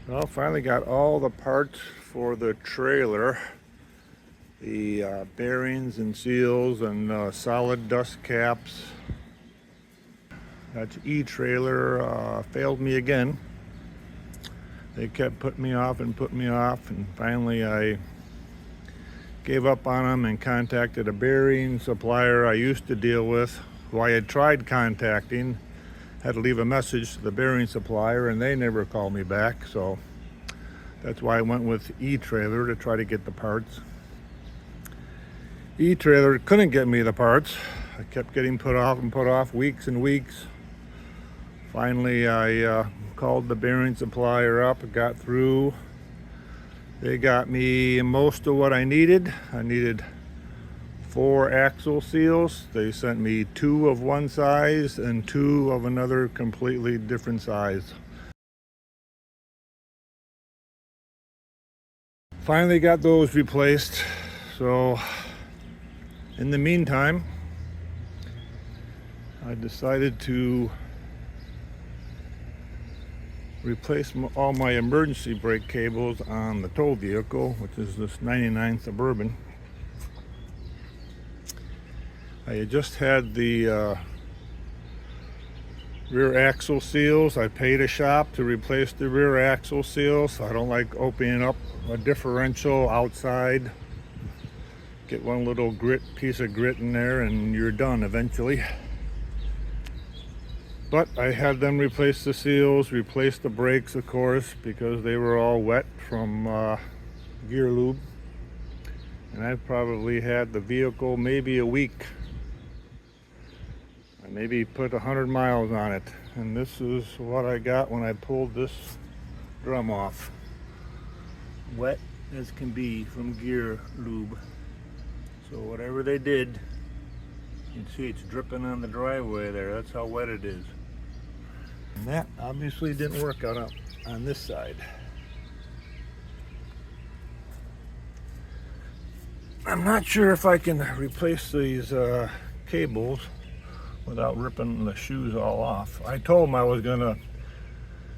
Well, finally got all the parts for the trailer. The bearings and seals and solid dust caps. That e-trailer failed me again. They kept putting me off, and finally I gave up on them and contacted a bearing supplier I used to deal with, who I had tried contacting. Had to leave a message to the bearing supplier and they never called me back, so that's why I went with e-trailer to try to get the parts. E-trailer couldn't get me the parts. I kept getting put off weeks and weeks. Finally I called the bearing supplier up, got through. They got me most of what I needed. I needed 4 axle seals. They sent me 2 of one size and 2 of another completely different size. Finally got those replaced. So in the meantime, I decided to replace all my emergency brake cables on the tow vehicle, which is this 99 Suburban. I had just had the rear axle seals. I paid a shop to replace the rear axle seals. I don't like opening up a differential outside. Get one little piece of grit in there and you're done eventually. But I had them replace the seals, replace the brakes, of course, because they were all wet from gear lube. And I've probably had the vehicle maybe a week. I maybe put 100 miles on it. And this is what I got when I pulled this drum off. Wet as can be from gear lube. So whatever they did, you can see it's dripping on the driveway there. That's how wet it is. And that obviously didn't work out on this side. I'm not sure if I can replace these cables without ripping the shoes all off. I told them I was gonna,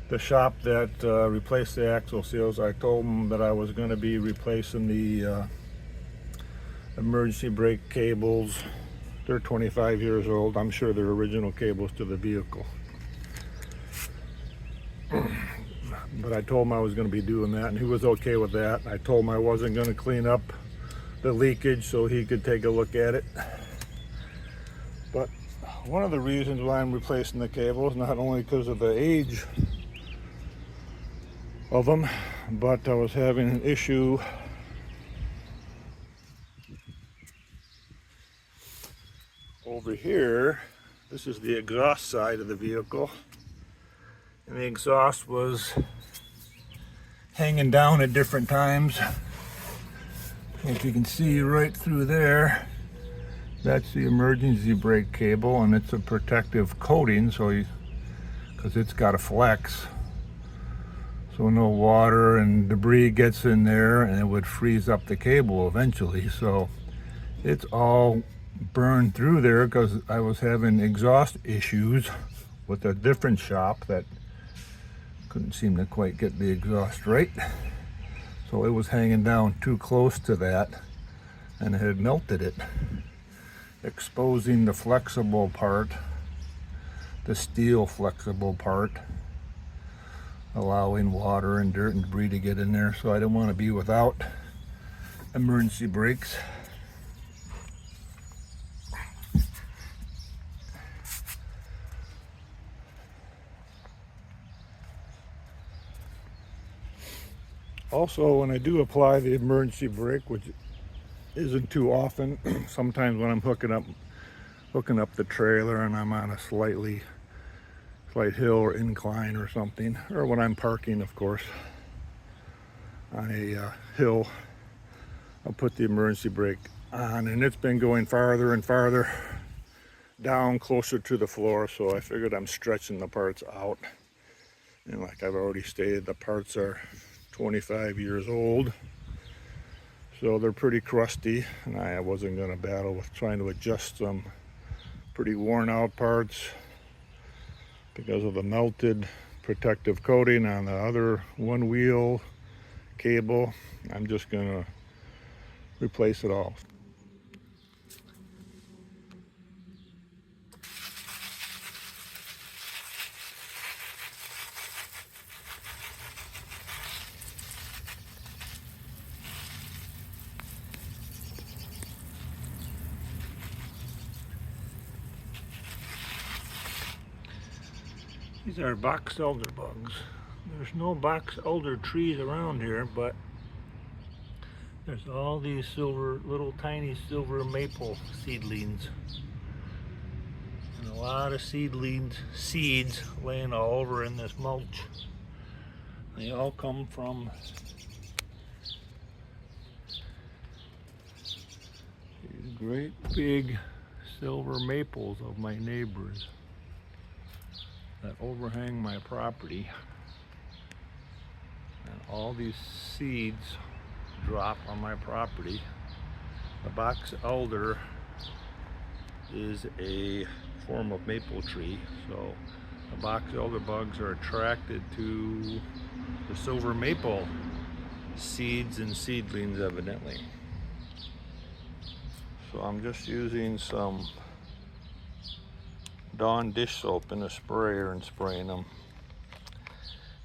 the shop that replaced the axle seals, I told them that I was gonna be replacing the emergency brake cables. They're 25 years old. I'm sure they're original cables to the vehicle. But I told him I was going to be doing that, and he was okay with that. I told him I wasn't going to clean up the leakage so he could take a look at it. But one of the reasons why I'm replacing the cables, not only because of the age of them, but I was having an issue over here. This is the exhaust side of the vehicle, and the exhaust was hanging down at different times. If you can see right through there, that's the emergency brake cable, and it's a protective coating, so because it's got a flex, so no water and debris gets in there and it would freeze up the cable eventually. So it's all burned through there because I was having exhaust issues with a different shop that couldn't seem to quite get the exhaust right. So it was hanging down too close to that and it had melted it, exposing the flexible part, the steel flexible part, allowing water and dirt and debris to get in there. So I didn't want to be without emergency brakes. Also, when I do apply the emergency brake, which isn't too often, sometimes when I'm hooking up the trailer and I'm on a slight hill or incline or something, or when I'm parking, of course, on a hill, I'll put the emergency brake on, and it's been going farther and farther down closer to the floor, so I figured I'm stretching the parts out. And like I've already stated, the parts are 25 years old, so they're pretty crusty, and I wasn't going to battle with trying to adjust some pretty worn out parts because of the melted protective coating on the other one wheel cable. I'm just gonna replace it all. These are box elder bugs. There's no box elder trees around here, but there's all these little tiny silver maple seedlings. And a lot of seeds laying all over in this mulch. They all come from these great big silver maples of my neighbors that overhang my property. And all these seeds drop on my property. The box elder is a form of maple tree, so the box elder bugs are attracted to the silver maple seeds and seedlings, evidently. So I'm just using some Dawn dish soap in a sprayer and spraying them.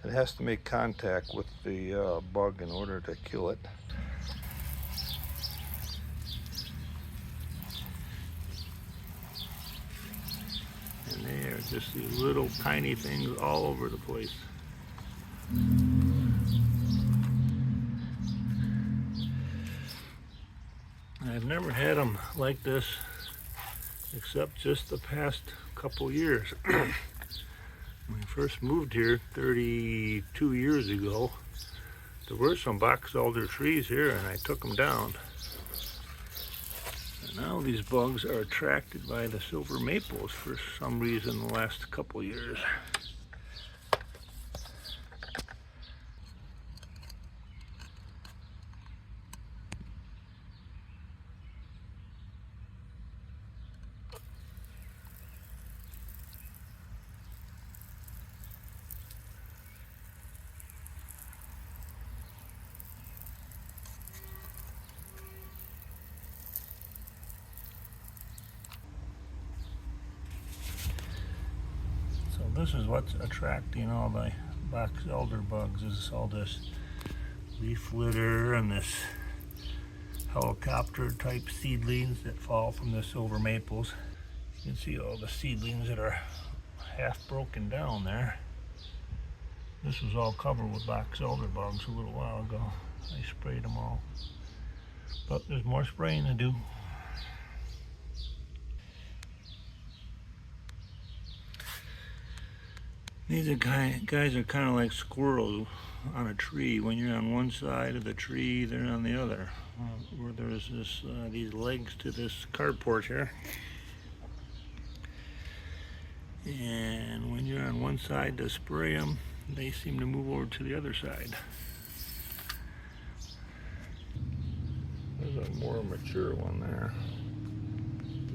It has to make contact with the bug in order to kill it. And they are just these little tiny things all over the place. I've never had them like this except just the past couple years. When we first moved here 32 years ago, there were some box elder trees here and I took them down. And now these bugs are attracted by the silver maples for some reason the last couple years. This is what's attracting all the box elder bugs, is all this leaf litter and this helicopter type seedlings that fall from the silver maples. You can see all the seedlings that are half broken down there. This was all covered with box elder bugs a little while ago. I sprayed them all. But there's more spraying to do. These guys are kind of like squirrels on a tree. When you're on one side of the tree, they're on the other. Where there's these legs to this carport here. And when you're on one side to spray them, they seem to move over to the other side. There's a more mature one there.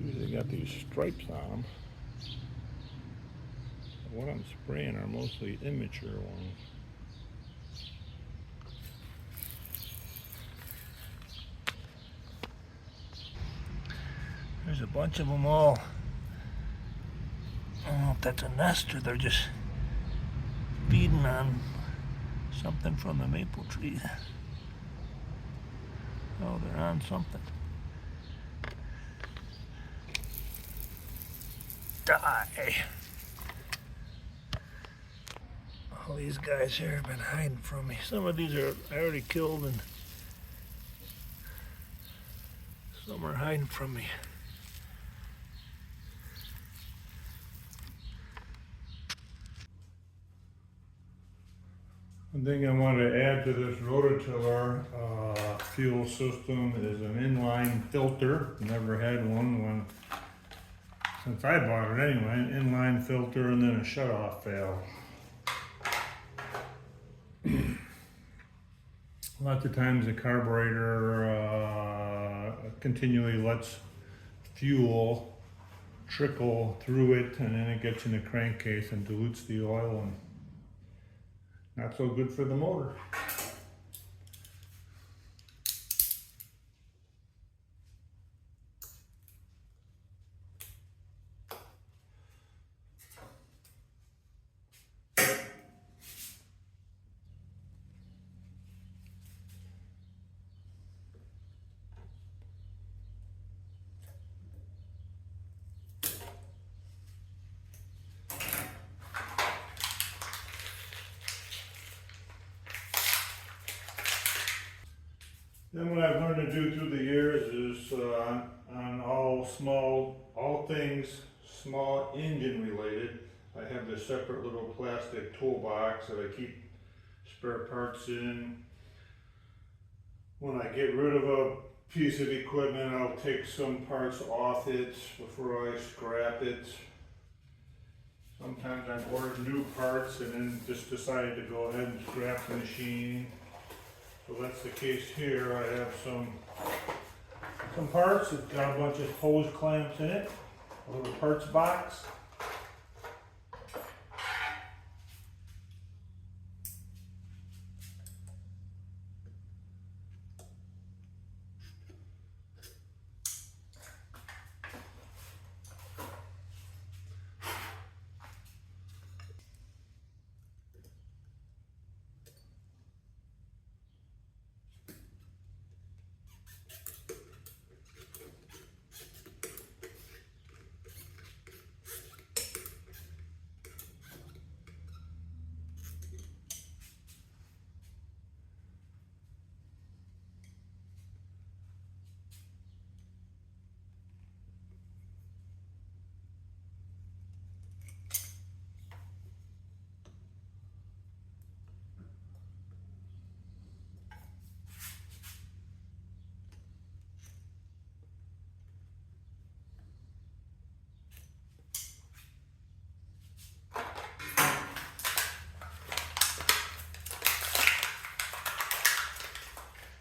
Usually got these stripes on them. What I'm spraying are mostly immature ones. There's a bunch of them all. I don't know if that's a nest or they're just feeding on something from the maple tree. Oh, they're on something. Die. All these guys here have been hiding from me. Some of these are I already killed and some are hiding from me. One thing I want to add to this rototiller fuel system is an inline filter. Never had one since I bought it anyway. An inline filter and then a shutoff valve. Lots of times the carburetor continually lets fuel trickle through it and then it gets in the crankcase and dilutes the oil and not so good for the motor. Then what I've learned to do through the years is on all things small engine related, I have this separate little plastic toolbox that I keep spare parts in. When I get rid of a piece of equipment, I'll take some parts off it before I scrap it. Sometimes I've ordered new parts and then just decided to go ahead and scrap the machine. So that's the case here. I have some parts. It's got a bunch of hose clamps in it, a little parts box.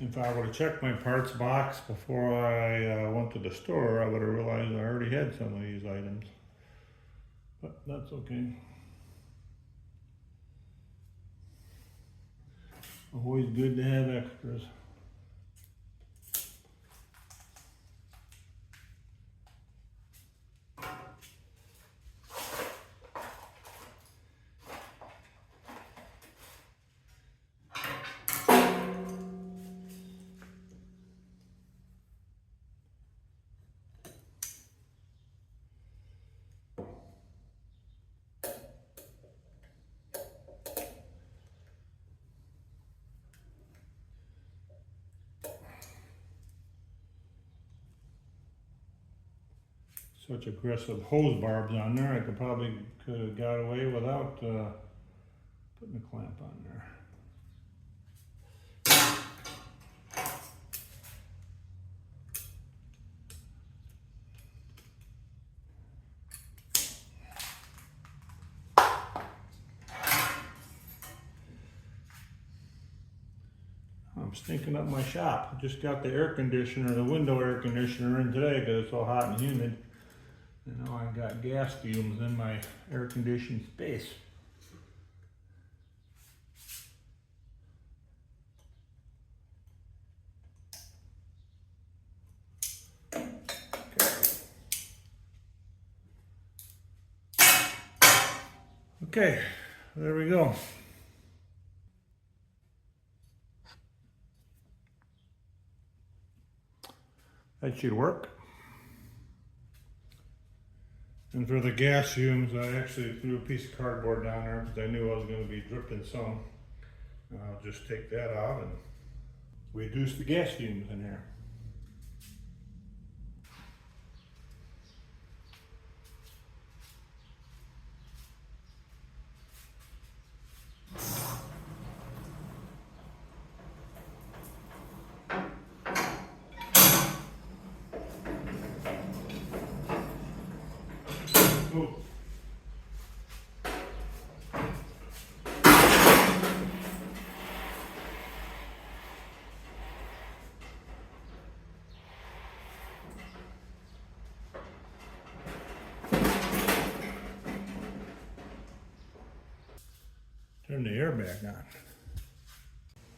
If I would have checked my parts box before I went to the store, I would have realized I already had some of these items. But that's okay. Always good to have extras. Such aggressive hose barbs on there, I could have got away without putting a clamp on there. I'm stinking up my shop. I just got the window air conditioner in today because it's so hot and humid. And now I've got gas fumes in my air conditioned space. Okay, there we go. That should work. And for the gas fumes, I actually threw a piece of cardboard down there because I knew I was going to be dripping some. And I'll just take that out and reduce the gas fumes in here. Ooh. airbag on.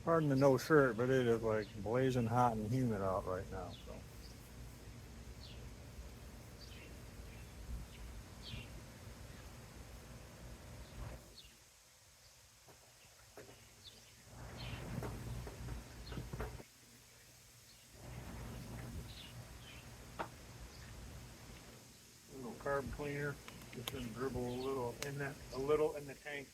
Pardon the no shirt, but it is like blazing hot and humid out right now. So. A little carb cleaner, just gonna dribble a little in the tank.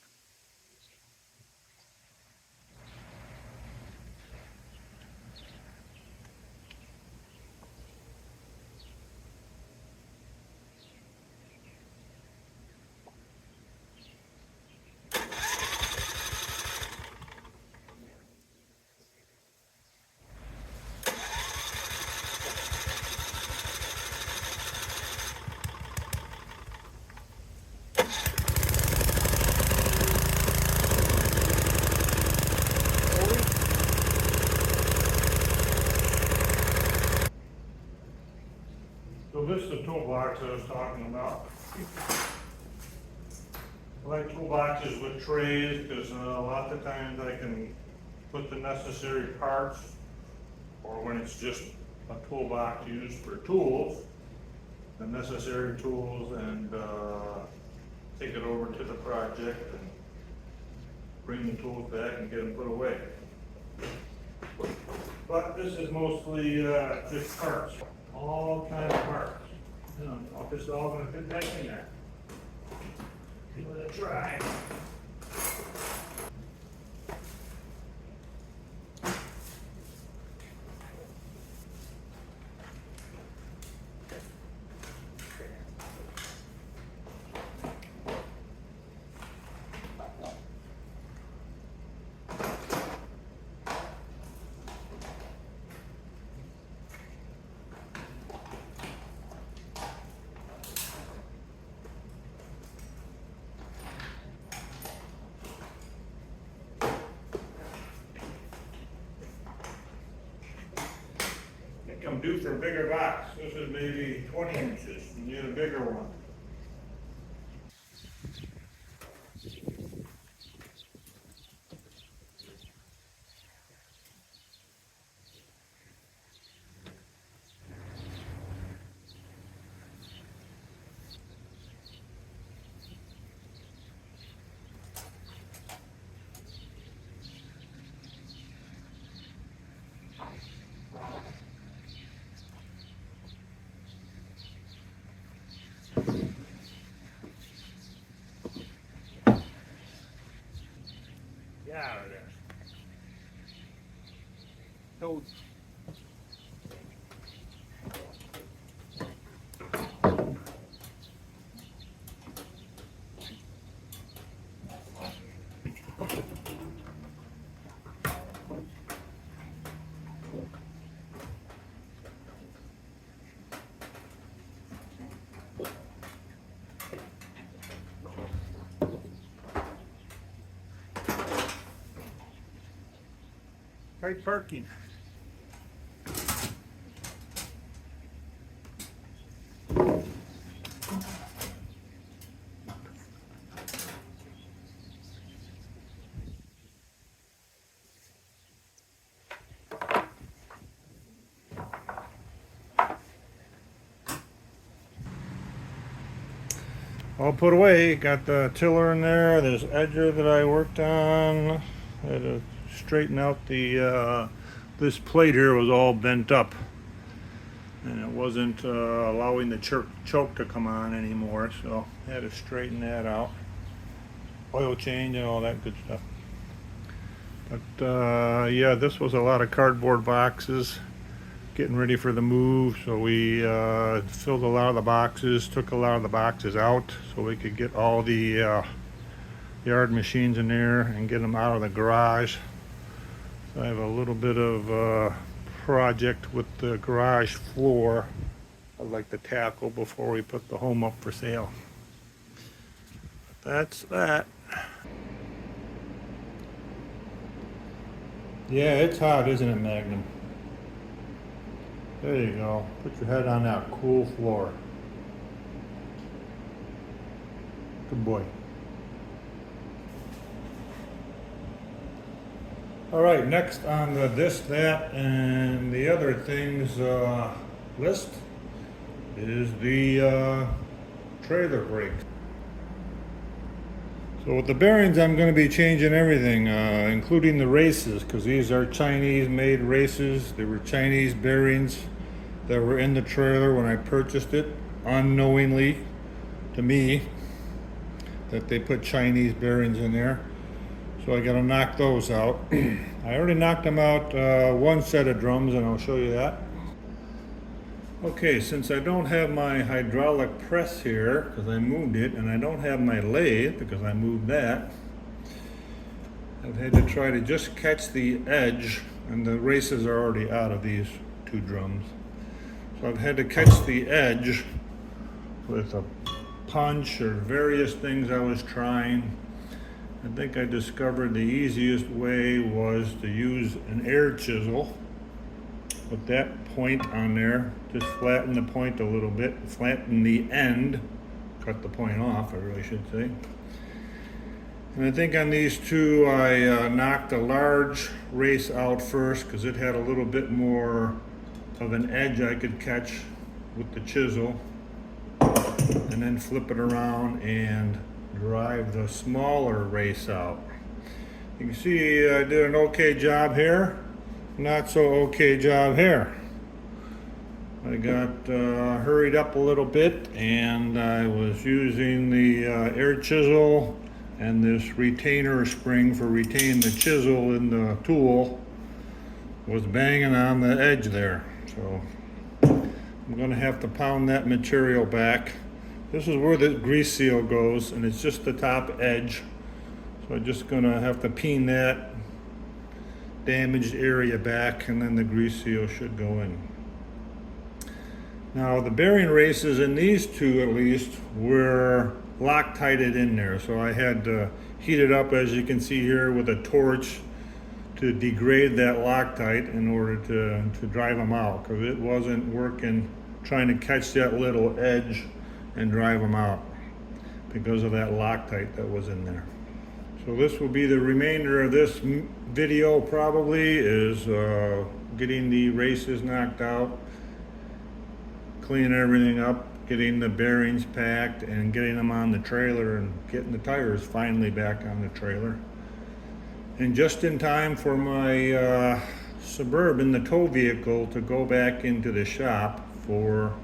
So this is the toolbox I was talking about. I like toolboxes with trays because a lot of times I can put the necessary parts, or when it's just a toolbox used for tools, the necessary tools, and take it over to the project and bring the tools back and get them put away. But this is mostly just parts, all kinds of parts. You know, it's all going to fit back in there. Give it a try. I'm due for a bigger box. This is maybe 20 inches. You need a bigger one. Get out of there. Toads. Tight parking. All put away. Got the tiller in there. There's edger that I worked on. I had to straighten out the this plate here was all bent up, and it wasn't allowing the choke to come on anymore, so I had to straighten that out. Oil change and all that good stuff. But yeah, this was a lot of cardboard boxes getting ready for the move, so we filled a lot of the boxes, took a lot of the boxes out so we could get all the yard machines in there and get them out of the garage. So I have a little bit of project with the garage floor I'd like to tackle before we put the home up for sale. That's that. Yeah, it's hot, isn't it, Magnum? There you go. Put your head on that cool floor. Good boy. All right, next on the this, that, and the other things list is the trailer brakes. So with the bearings, I'm going to be changing everything, including the races, because these are Chinese-made races. They were Chinese bearings that were in the trailer when I purchased it, unknowingly to me, that they put Chinese bearings in there. So I got to knock those out. I already knocked them out, one set of drums, and I'll show you that. Okay, since I don't have my hydraulic press here because I moved it, and I don't have my lathe because I moved that, I've had to try to just catch the edge, and the races are already out of these two drums. So I've had to catch the edge with a punch or various things I was trying. I think I discovered the easiest way was to use an air chisel. With that point on there, just flatten the point a little bit, flatten the end, cut the point off, I really should say. And I think on these two, I knocked a large race out first because it had a little bit more of an edge I could catch with the chisel, and then flip it around and drive the smaller race out. You can see I did an okay job here. Not so okay job here. I got hurried up a little bit, and I was using the air chisel and this retainer spring for retaining the chisel in the tool was banging on the edge there. So I'm going to have to pound that material back. This is where the grease seal goes, and it's just the top edge. So I'm just going to have to peen that damaged area back, and then the grease seal should go in. Now the bearing races in these two at least were Loctited in there, so I had to heat it up, as you can see here, with a torch to degrade that Loctite in order to drive them out, because it wasn't working trying to catch that little edge and drive them out because of that Loctite that was in there. So this will be the remainder of this video probably, is getting the races knocked out, cleaning everything up, getting the bearings packed, and getting them on the trailer, and getting the tires finally back on the trailer. And just in time for my Suburban, the tow vehicle, to go back into the shop for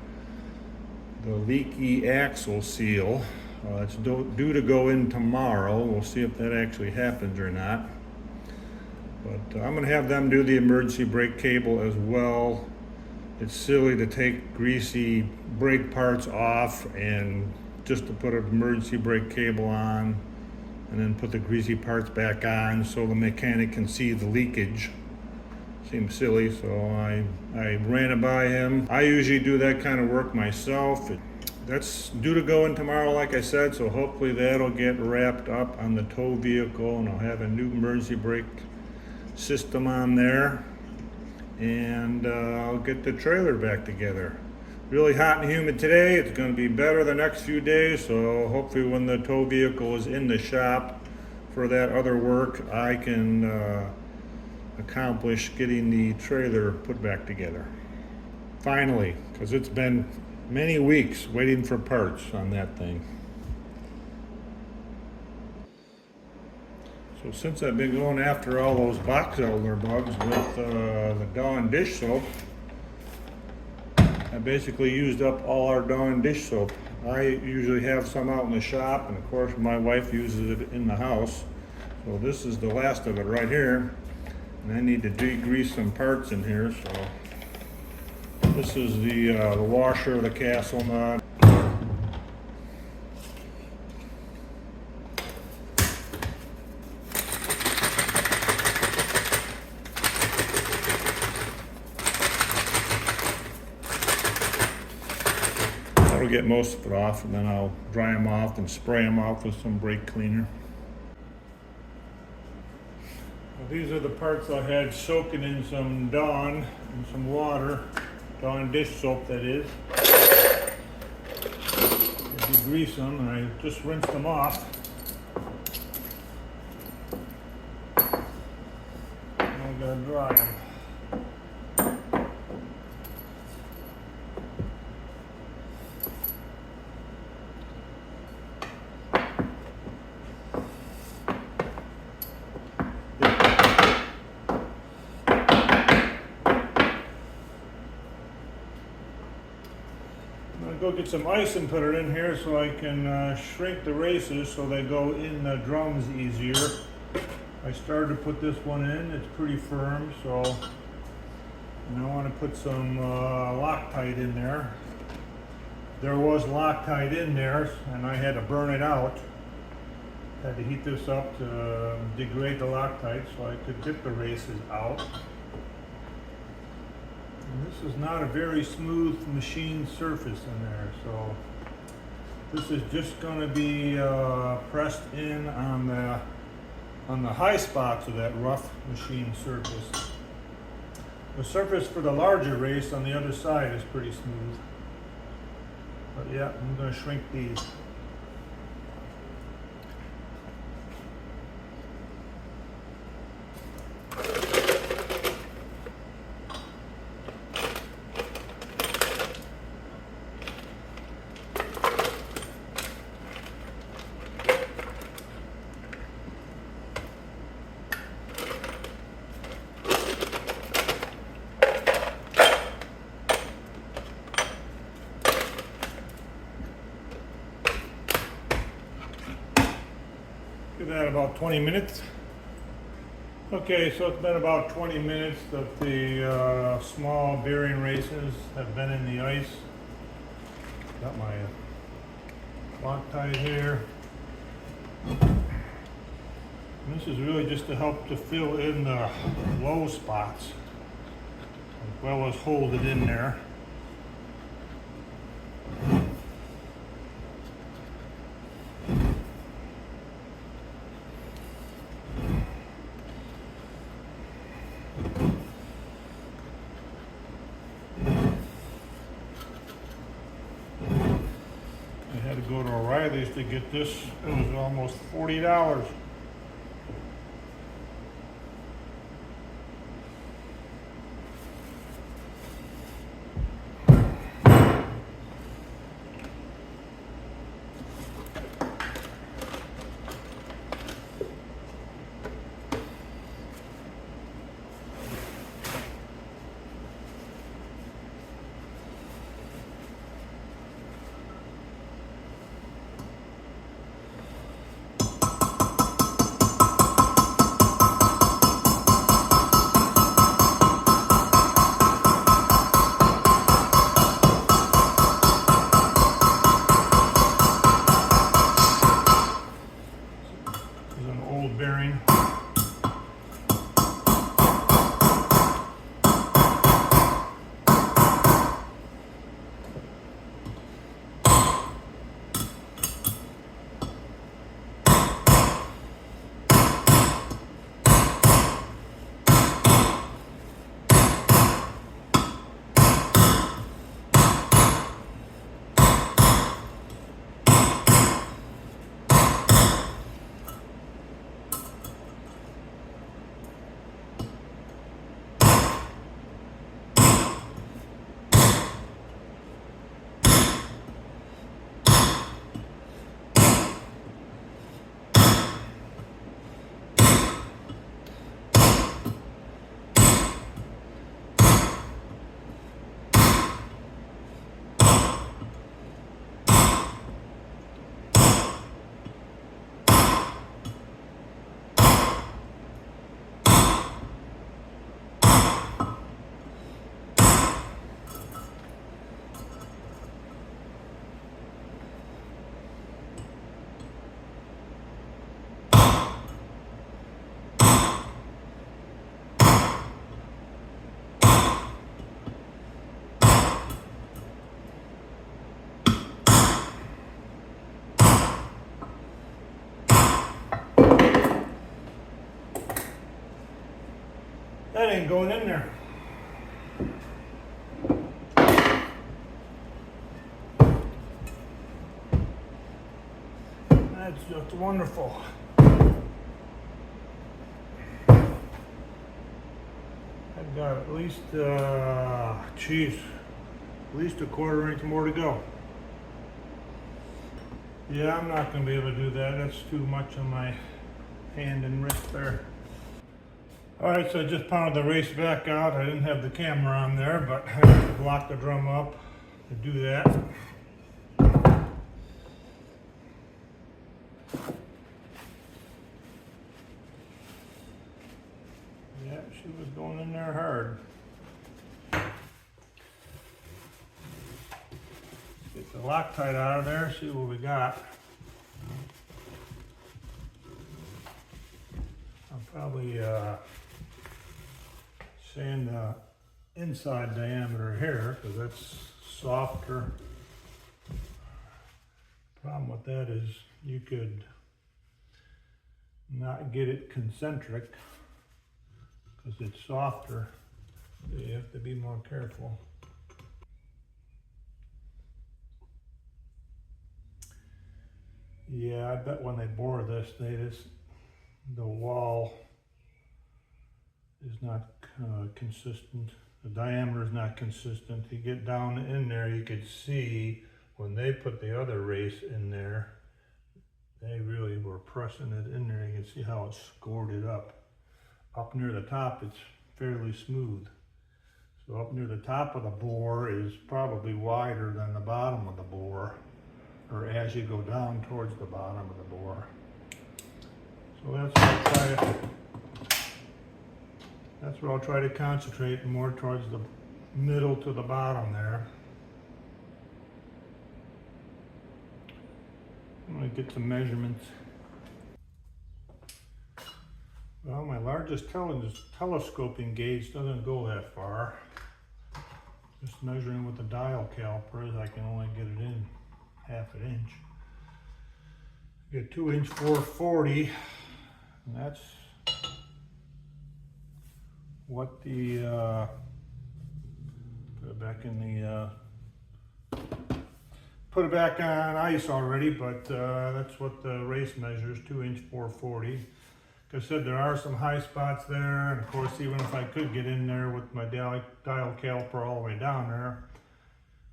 the leaky axle seal. It's due to go in tomorrow. We'll see if that actually happens or not. But I'm going to have them do the emergency brake cable as well. It's silly to take greasy brake parts off and just to put an emergency brake cable on and then put the greasy parts back on so the mechanic can see the leakage. Seems silly, so I ran it by him. I usually do that kind of work myself. That's due to go in tomorrow, like I said, so hopefully that'll get wrapped up on the tow vehicle, and I'll have a new emergency brake system on there, and I'll get the trailer back together. Really hot and humid today. It's going to be better the next few days, so hopefully when the tow vehicle is in the shop for that other work, I can accomplish getting the trailer put back together. Finally, because it's been many weeks waiting for parts on that thing. So since I've been going after all those box elder bugs with the Dawn dish soap, I basically used up all our Dawn dish soap. I usually have some out in the shop, and of course my wife uses it in the house. So this is the last of it right here, and I need to degrease some parts in here. So this is the washer, the castle nut. That'll get most of it off, and then I'll dry them off and spray them off with some brake cleaner. Well, these are the parts I had soaking in some Dawn and some water. Dawn dish soap, that is. Degrease them, and I just rinsed them off. gotta dry them. Go get some ice and put it in here so I can shrink the races so they go in the drums easier. I started to put this one in, it's pretty firm, so and I want to put some Loctite in there. There was Loctite in there and I had to burn it out. Had to heat this up to degrade the Loctite so I could get the races out. And this is not a very smooth machine surface in there, so this is just going to be pressed in on the high spots of that rough machine surface. The surface for the larger race on the other side is pretty smooth. But yeah, I'm going to shrink these. Give that about 20 minutes. Okay, so it's been about 20 minutes that the small bearing races have been in the ice. Got my Loctite here. And this is really just to help to fill in the low spots as well as hold it in there. Go to O'Reilly's to get this. It was almost $40. Bearing. That ain't going in there. That's just wonderful. I've got at least, at least a quarter inch more to go. Yeah, I'm not going to be able to do that. That's too much on my hand and wrist there. Alright, so I just pounded the race back out. I didn't have the camera on there, but I have to block the drum up to do that. Yeah, she was going in there hard. Get the Loctite out of there, see what we got. I'll probably sand the inside diameter here because that's softer. Problem with that is you could not get it concentric because it's softer, so you have to be more careful. Yeah, I bet when they bore this, the wall is not consistent. The diameter is not consistent. You get down in there, you could see when they put the other race in there, they really were pressing it in there. You can see how it scored it up. Up near the top, it's fairly smooth. So up near the top of the bore is probably wider than the bottom of the bore, or as you go down towards the bottom of the bore. So that's where I'll try to concentrate more towards the middle to the bottom there. I'm going to get some measurements. Well, my largest telescoping gauge doesn't go that far. Just measuring with the dial calipers, I can only get it in half an inch. Get 2" 440, and that's what the put it back in the put it back on ice already, but that's what the race measures, 2" 440. Like I said, there are some high spots there, and of course, even if I could get in there with my dial caliper all the way down there,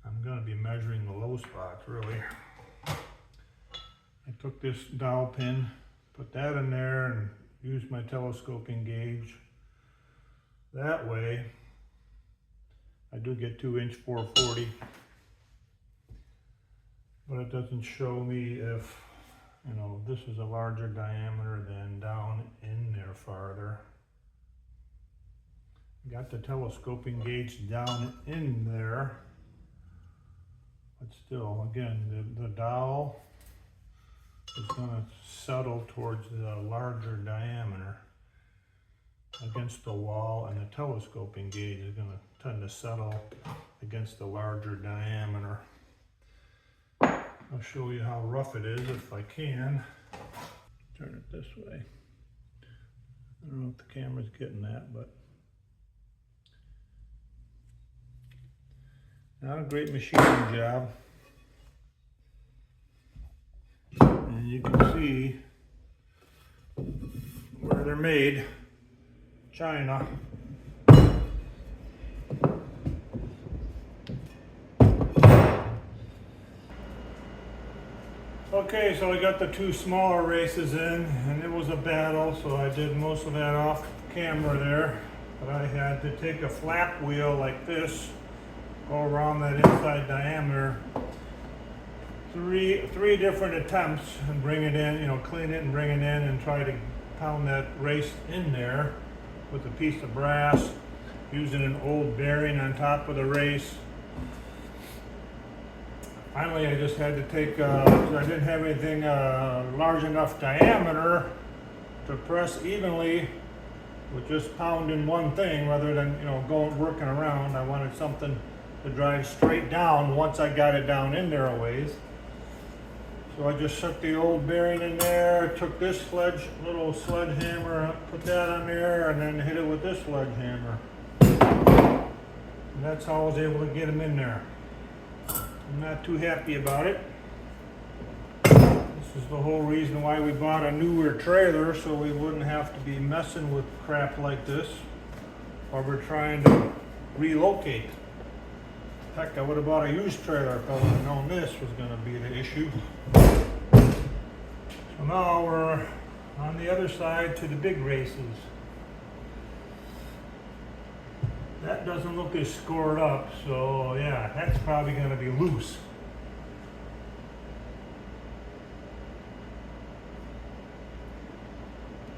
I'm going to be measuring the low spots, really. I took this dowel pin, put that in there, and used my telescoping gauge. That way, I do get 2" 440, but it doesn't show me if, you know, this is a larger diameter than down in there farther. Got the telescoping gauge down in there, but still, again, the dowel is going to settle towards the larger diameter against the wall, and the telescoping gauge is going to tend to settle against the larger diameter. I'll show you how rough it is if I can. Turn it this way. I don't know if the camera's getting that, but not a great machining job. And you can see where they're made, China. Okay, so I got the two smaller races in, and it was a battle, so I did most of that off camera there. But I had to take a flap wheel like this, go around that inside diameter, three different attempts, and bring it in, you know, clean it and bring it in, and try to pound that race in there with a piece of brass, using an old bearing on top of the race. Finally, I just had to take, I didn't have anything large enough diameter to press evenly with just pounding one thing rather than, you know, working around. I wanted something to drive straight down once I got it down in there a ways. So I just stuck the old bearing in there, took this little sledgehammer, put that on there, and then hit it with this sledgehammer. And that's how I was able to get them in there. I'm not too happy about it. This is the whole reason why we bought a newer trailer, so we wouldn't have to be messing with crap like this. or we're trying to relocate. Heck, I would have bought a used trailer if I would have known this was going to be the issue. So now we're on the other side to the big races. That doesn't look as scored up, so yeah, that's probably going to be loose.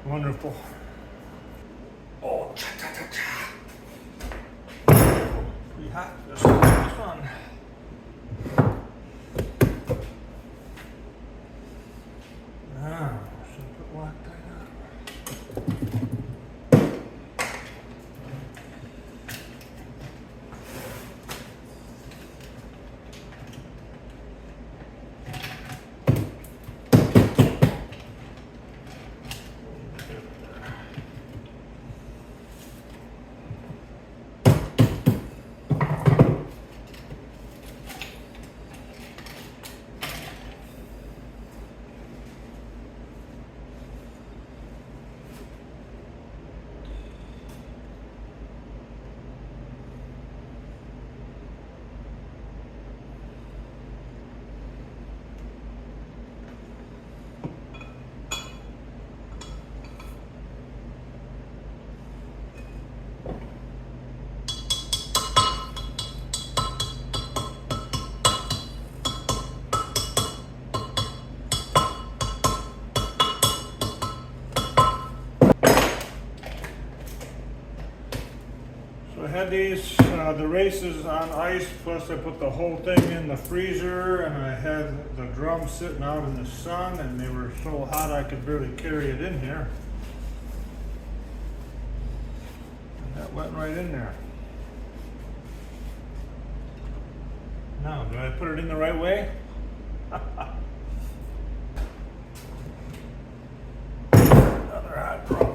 Wonderful. Oh, cha-cha-cha-cha. Pretty hot. This is fun. Now, should I put Loctite on? I had these, the races on ice, plus I put the whole thing in the freezer, and I had the drum sitting out in the sun, and they were so hot I could barely carry it in here. And that went right in there. Now, do I put it in the right way? Another hot drum.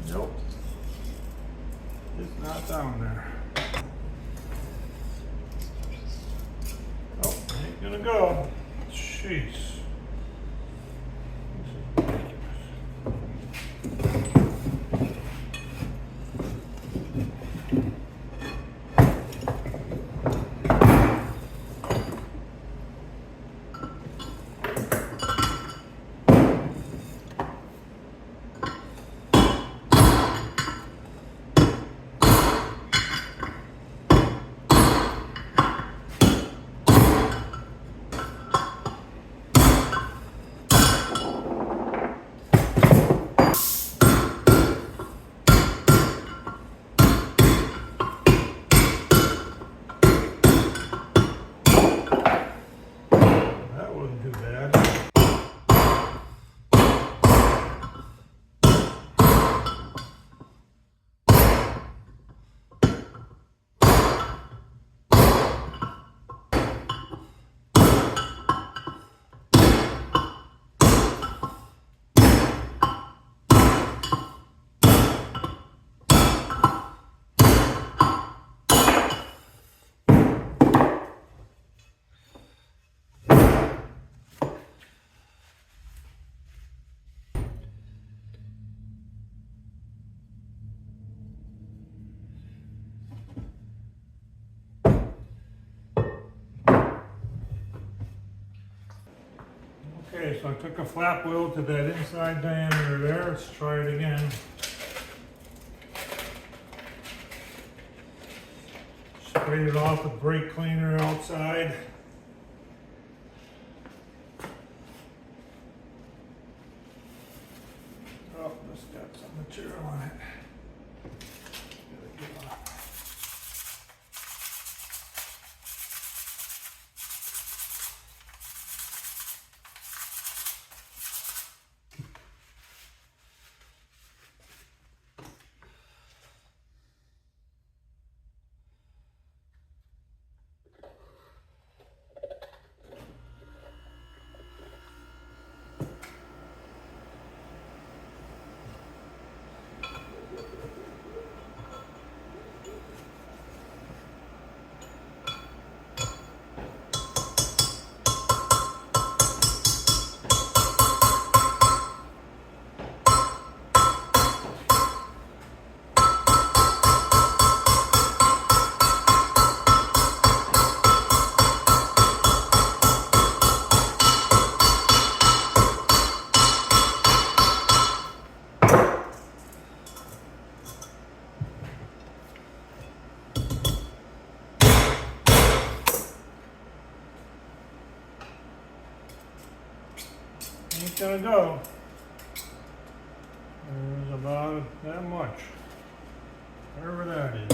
Nope. It's not down there. Oh, ain't gonna go. Jeez. This is ridiculous. Okay, so I took a flap wheel to that inside diameter there. Let's try it again. Sprayed it off with brake cleaner outside. Oh, this got some material on it. Gotta get off. Ain't gonna go. There's about that much. Whatever that is.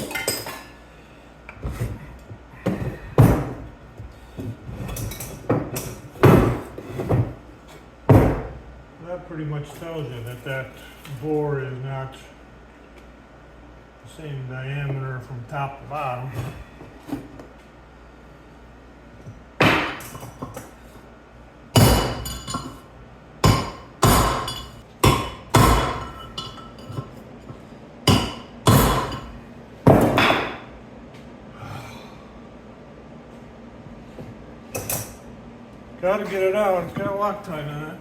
That pretty much tells you that that bore is not the same diameter from top to bottom. Gotta get it out, it's got a Loctite on it.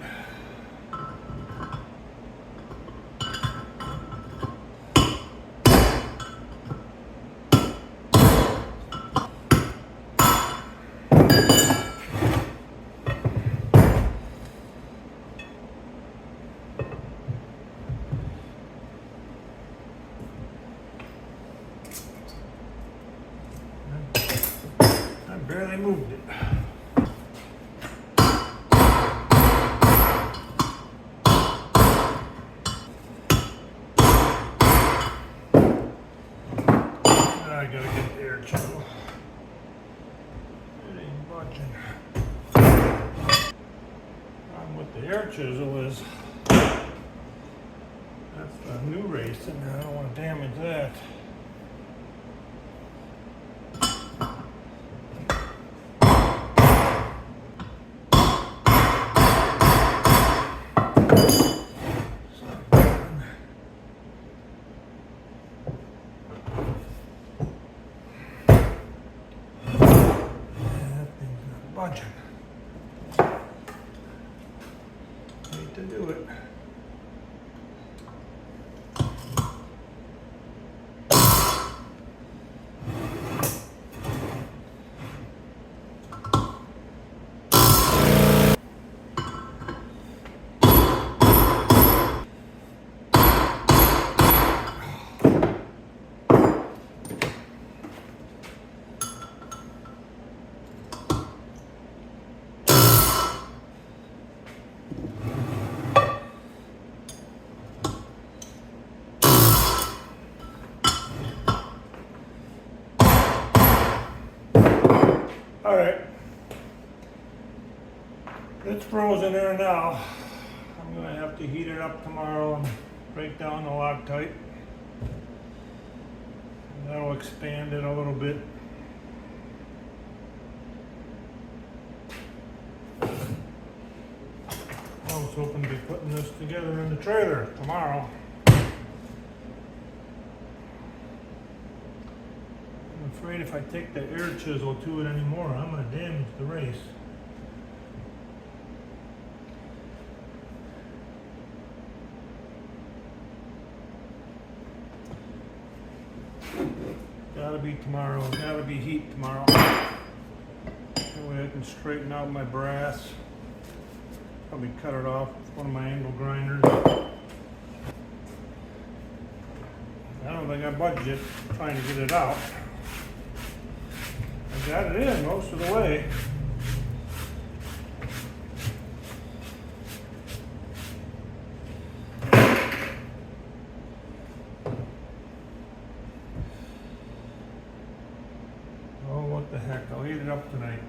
I barely moved it. I gotta get the air chisel. It ain't budging. Problem with the air chisel is that's the new race in there. I don't want to damage that. Budging. Need to do it. All right, it's frozen there now. I'm gonna have to heat it up tomorrow and break down the Loctite. And that'll expand it a little bit. I was hoping to be putting this together in the trailer tomorrow. I'm afraid if I take the air chisel to it anymore, I'm going to damage the race. Gotta be tomorrow, gotta be heat tomorrow. That way I can straighten out my brass. Probably cut it off with one of my angle grinders. I don't think I budget trying to get it out. I got it in most of the way. Oh, what the heck, I'll heat it up tonight.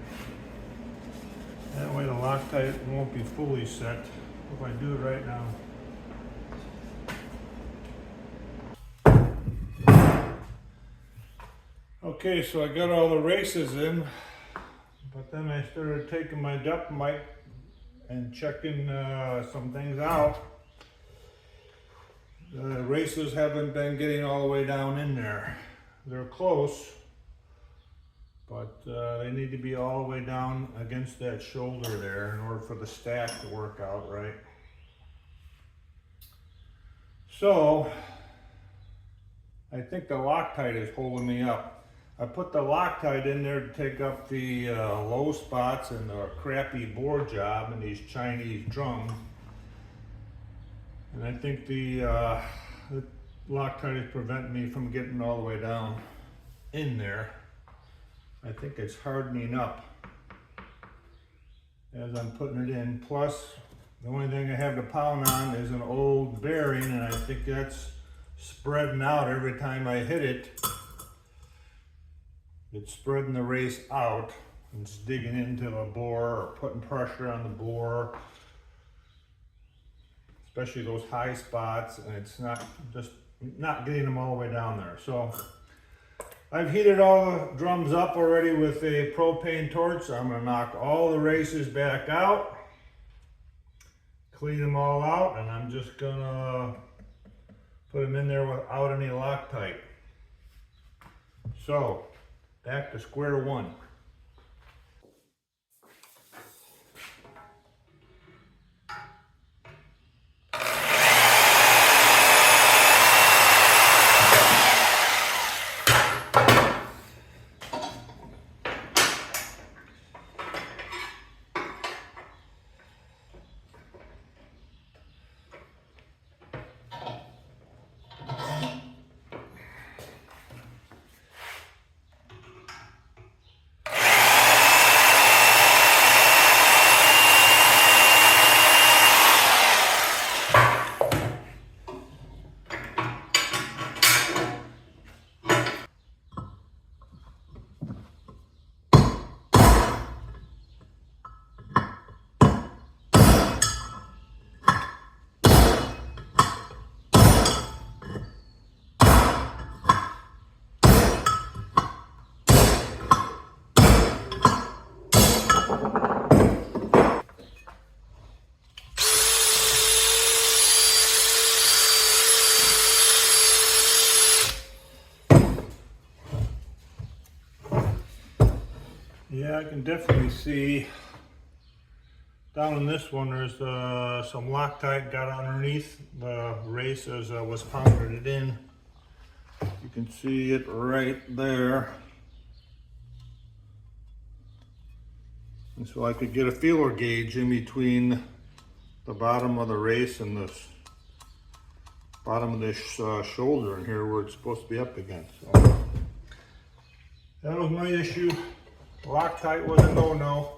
That way the Loctite won't be fully set if I do it right now. Okay, so I got all the races in, but then I started taking my depth mic and checking some things out. The races haven't been getting all the way down in there. They're close, but they need to be all the way down against that shoulder there in order for the stack to work out right. So I think the Loctite is holding me up. I put the Loctite in there to take up the low spots and the crappy bore job in these Chinese drums. And I think the Loctite is preventing me from getting all the way down in there. I think it's hardening up as I'm putting it in. Plus, the only thing I have to pound on is an old bearing, and I think that's spreading out every time I hit it. It's spreading the race out. It's digging into the bore or putting pressure on the bore, especially those high spots, and it's not getting them all the way down there. So I've heated all the drums up already with a propane torch. So I'm going to knock all the races back out, clean them all out, and I'm just going to put them in there without any Loctite. So back to square one. Yeah, I can definitely see down in this one there's some Loctite got underneath the race as I was pounding it in. You can see it right there. And so I could get a feeler gauge in between the bottom of the race and the bottom of this shoulder in here where it's supposed to be up against. So that was my issue. Loctite was a no-no.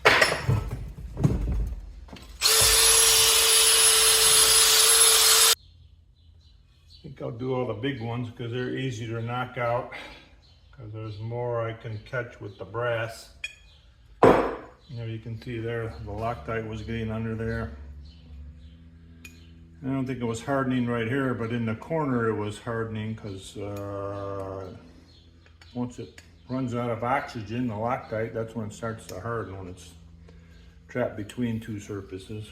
I think I'll do all the big ones because they're easy to knock out, because there's more I can catch with the brass. You know, you can see there the Loctite was getting under there. I don't think it was hardening right here, but in the corner it was hardening because once it runs out of oxygen, the Loctite, that's when it starts to harden, when it's trapped between two surfaces.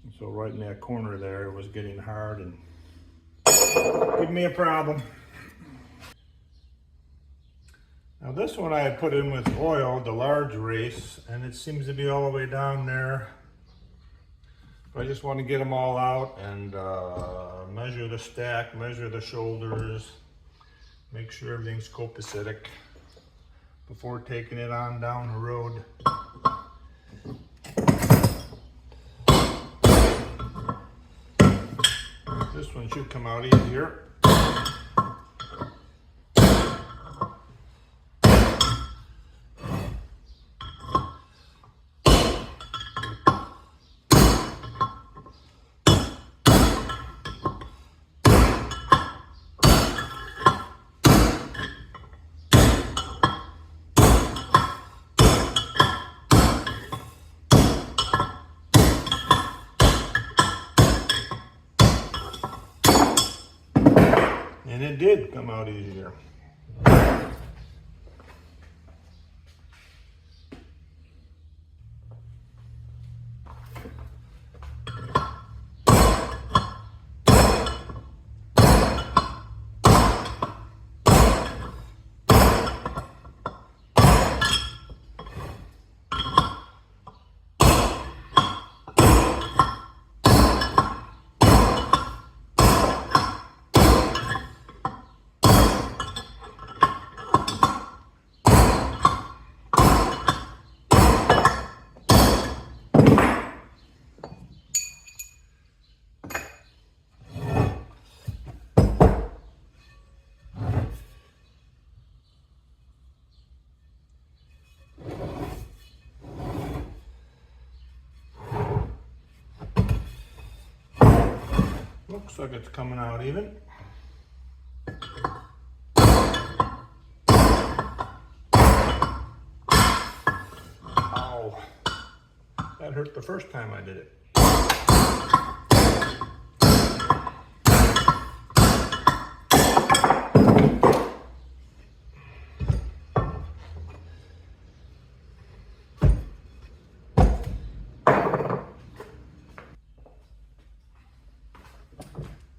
And so right in that corner there, it was getting hard and giving me a problem. Now this one I had put in with oil, the large race, and it seems to be all the way down there I just want to get them all out and measure the stack, measure the shoulders, make sure everything's copacetic before taking it on down the road. This one should come out easier. And it did come out easier. Looks like it's coming out even. Ow. That hurt the first time I did it.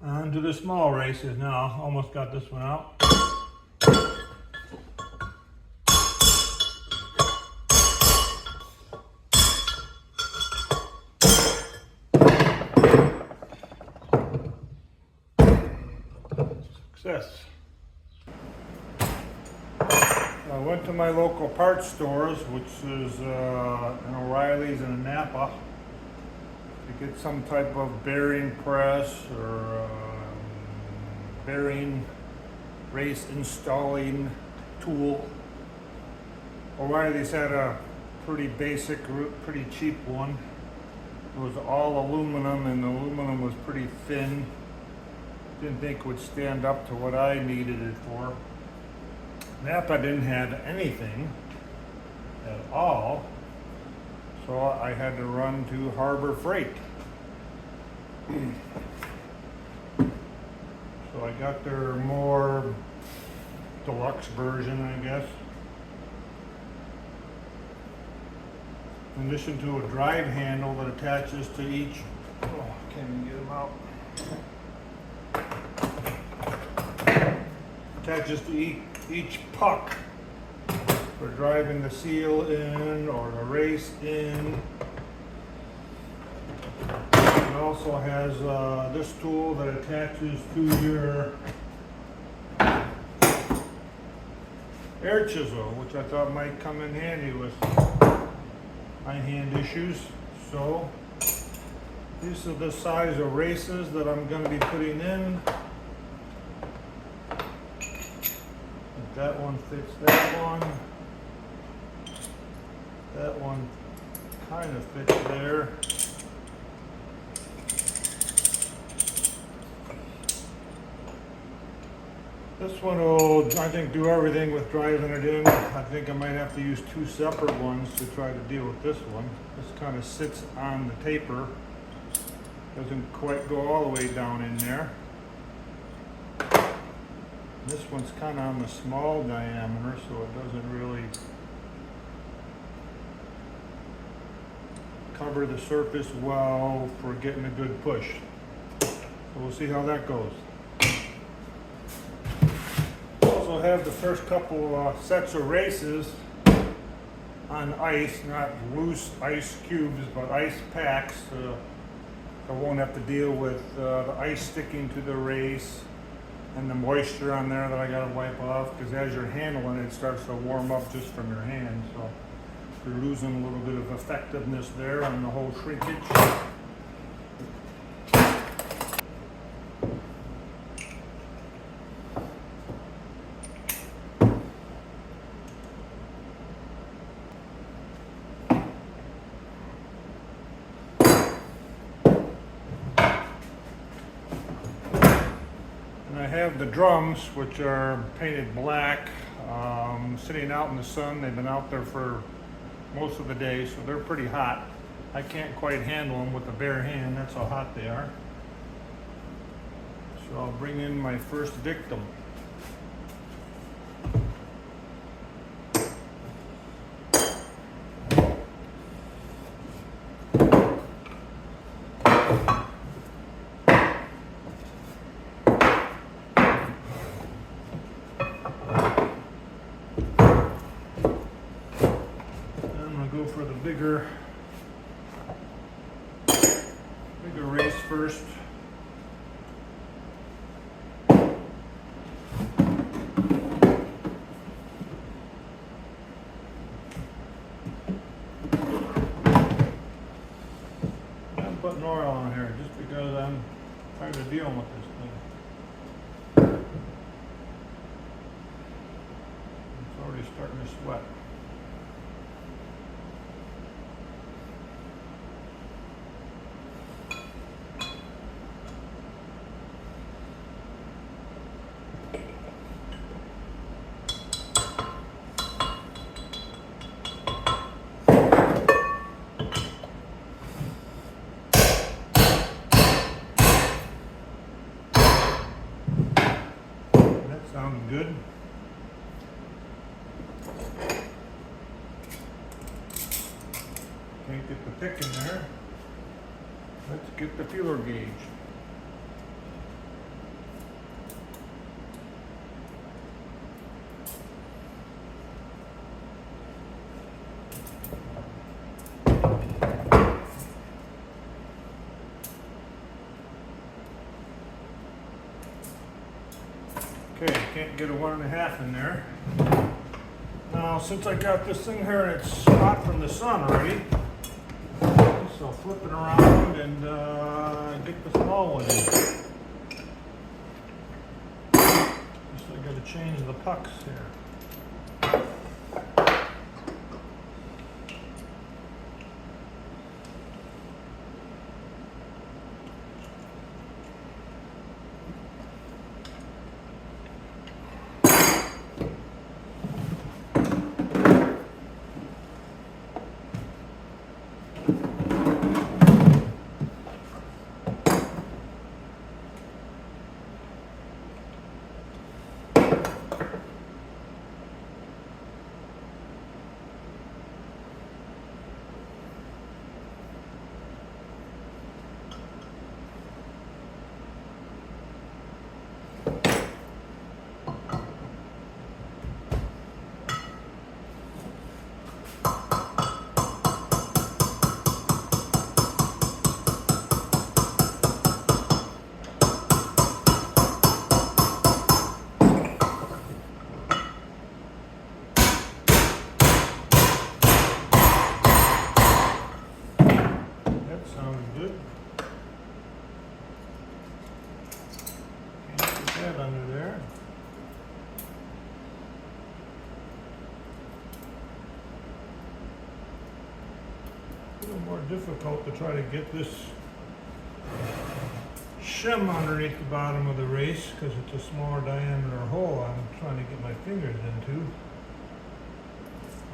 On to the small races now. Almost got this one out. Success. I went to my local parts stores, which is an O'Reilly's and a Napa, to get some type of bearing press or bearing race installing tool. O'Reilly's had a pretty basic, pretty cheap one. It was all aluminum, and the aluminum was pretty thin. Didn't think it would stand up to what I needed it for. Napa didn't have anything at all, so I had to run to Harbor Freight. So I got their more deluxe version, I guess. In addition to a drive handle that attaches to each, can't even get them out. Attaches to each puck for driving the seal in or the race in. It also has this tool that attaches to your air chisel, which I thought might come in handy with my hand issues. So these are the size of races that I'm going to be putting in. That one fits that one. That one kind of fits there. This one will, I think, do everything with driving it in. I think I might have to use two separate ones to try to deal with this one. This kind of sits on the taper. Doesn't quite go all the way down in there. This one's kind of on the small diameter, so it doesn't really cover the surface well for getting a good push. So we'll see how that goes. Also have the first couple sets of races on ice, not loose ice cubes, but ice packs. I won't have to deal with the ice sticking to the race and the moisture on there that I gotta wipe off, because as you're handling it, it starts to warm up just from your hand. So you're losing a little bit of effectiveness there on the whole shrinkage. I have the drums, which are painted black, sitting out in the sun. They've been out there for most of the day, so they're pretty hot. I can't quite handle them with a bare hand, that's how hot they are. So I'll bring in my first victim. For the bigger race first. I'm putting oil on here just because I'm tired of dealing with this thing. It's already starting to sweat. Sounds good. Can't get the pick in there. Let's get the feeler gauge. Okay, can't get a 1.5 in there. Now, since I got this thing here and it's hot from the sun already, so flip it around and get the small one in. Just I gotta change the pucks here. Under there. A little more difficult to try to get this shim underneath the bottom of the race because it's a smaller diameter hole I'm trying to get my fingers into.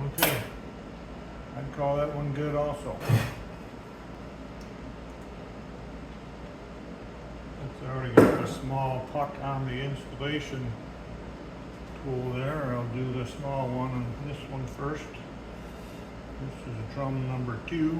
Okay, I'd call that one good also. I already got the small puck on the installation tool there. I'll do the small one and this one first. This is drum number 2.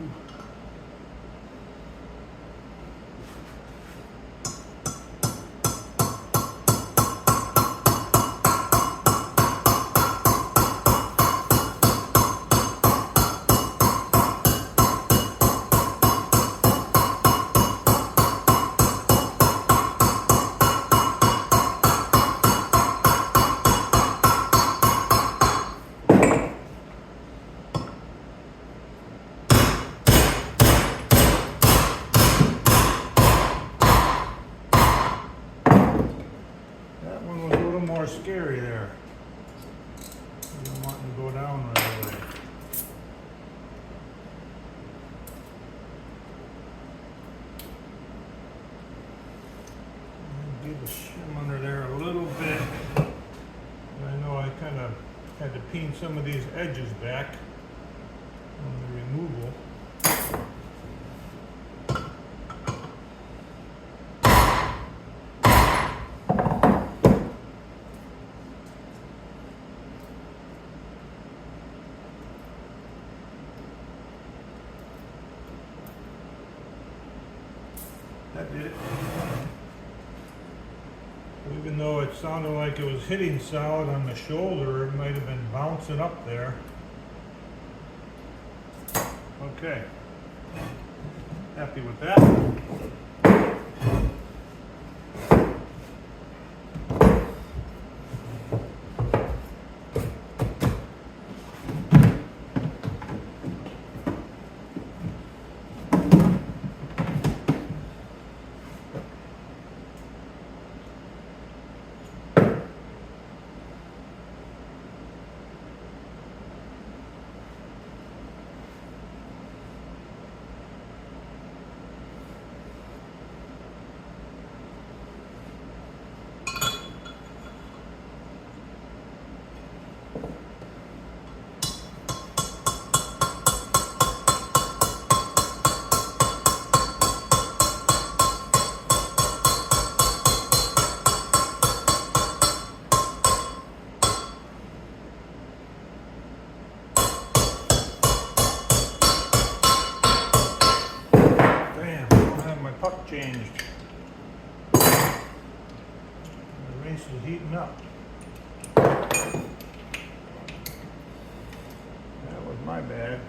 more scary there. You don't want them to go down right away. Give a shim under there a little bit. I know I kind of had to peen some of these edges back on the removal. That did it. Even though it sounded like it was hitting solid on the shoulder, it might have been bouncing up there. Okay. Happy with that. Changed. The race is heating up. That was my bad.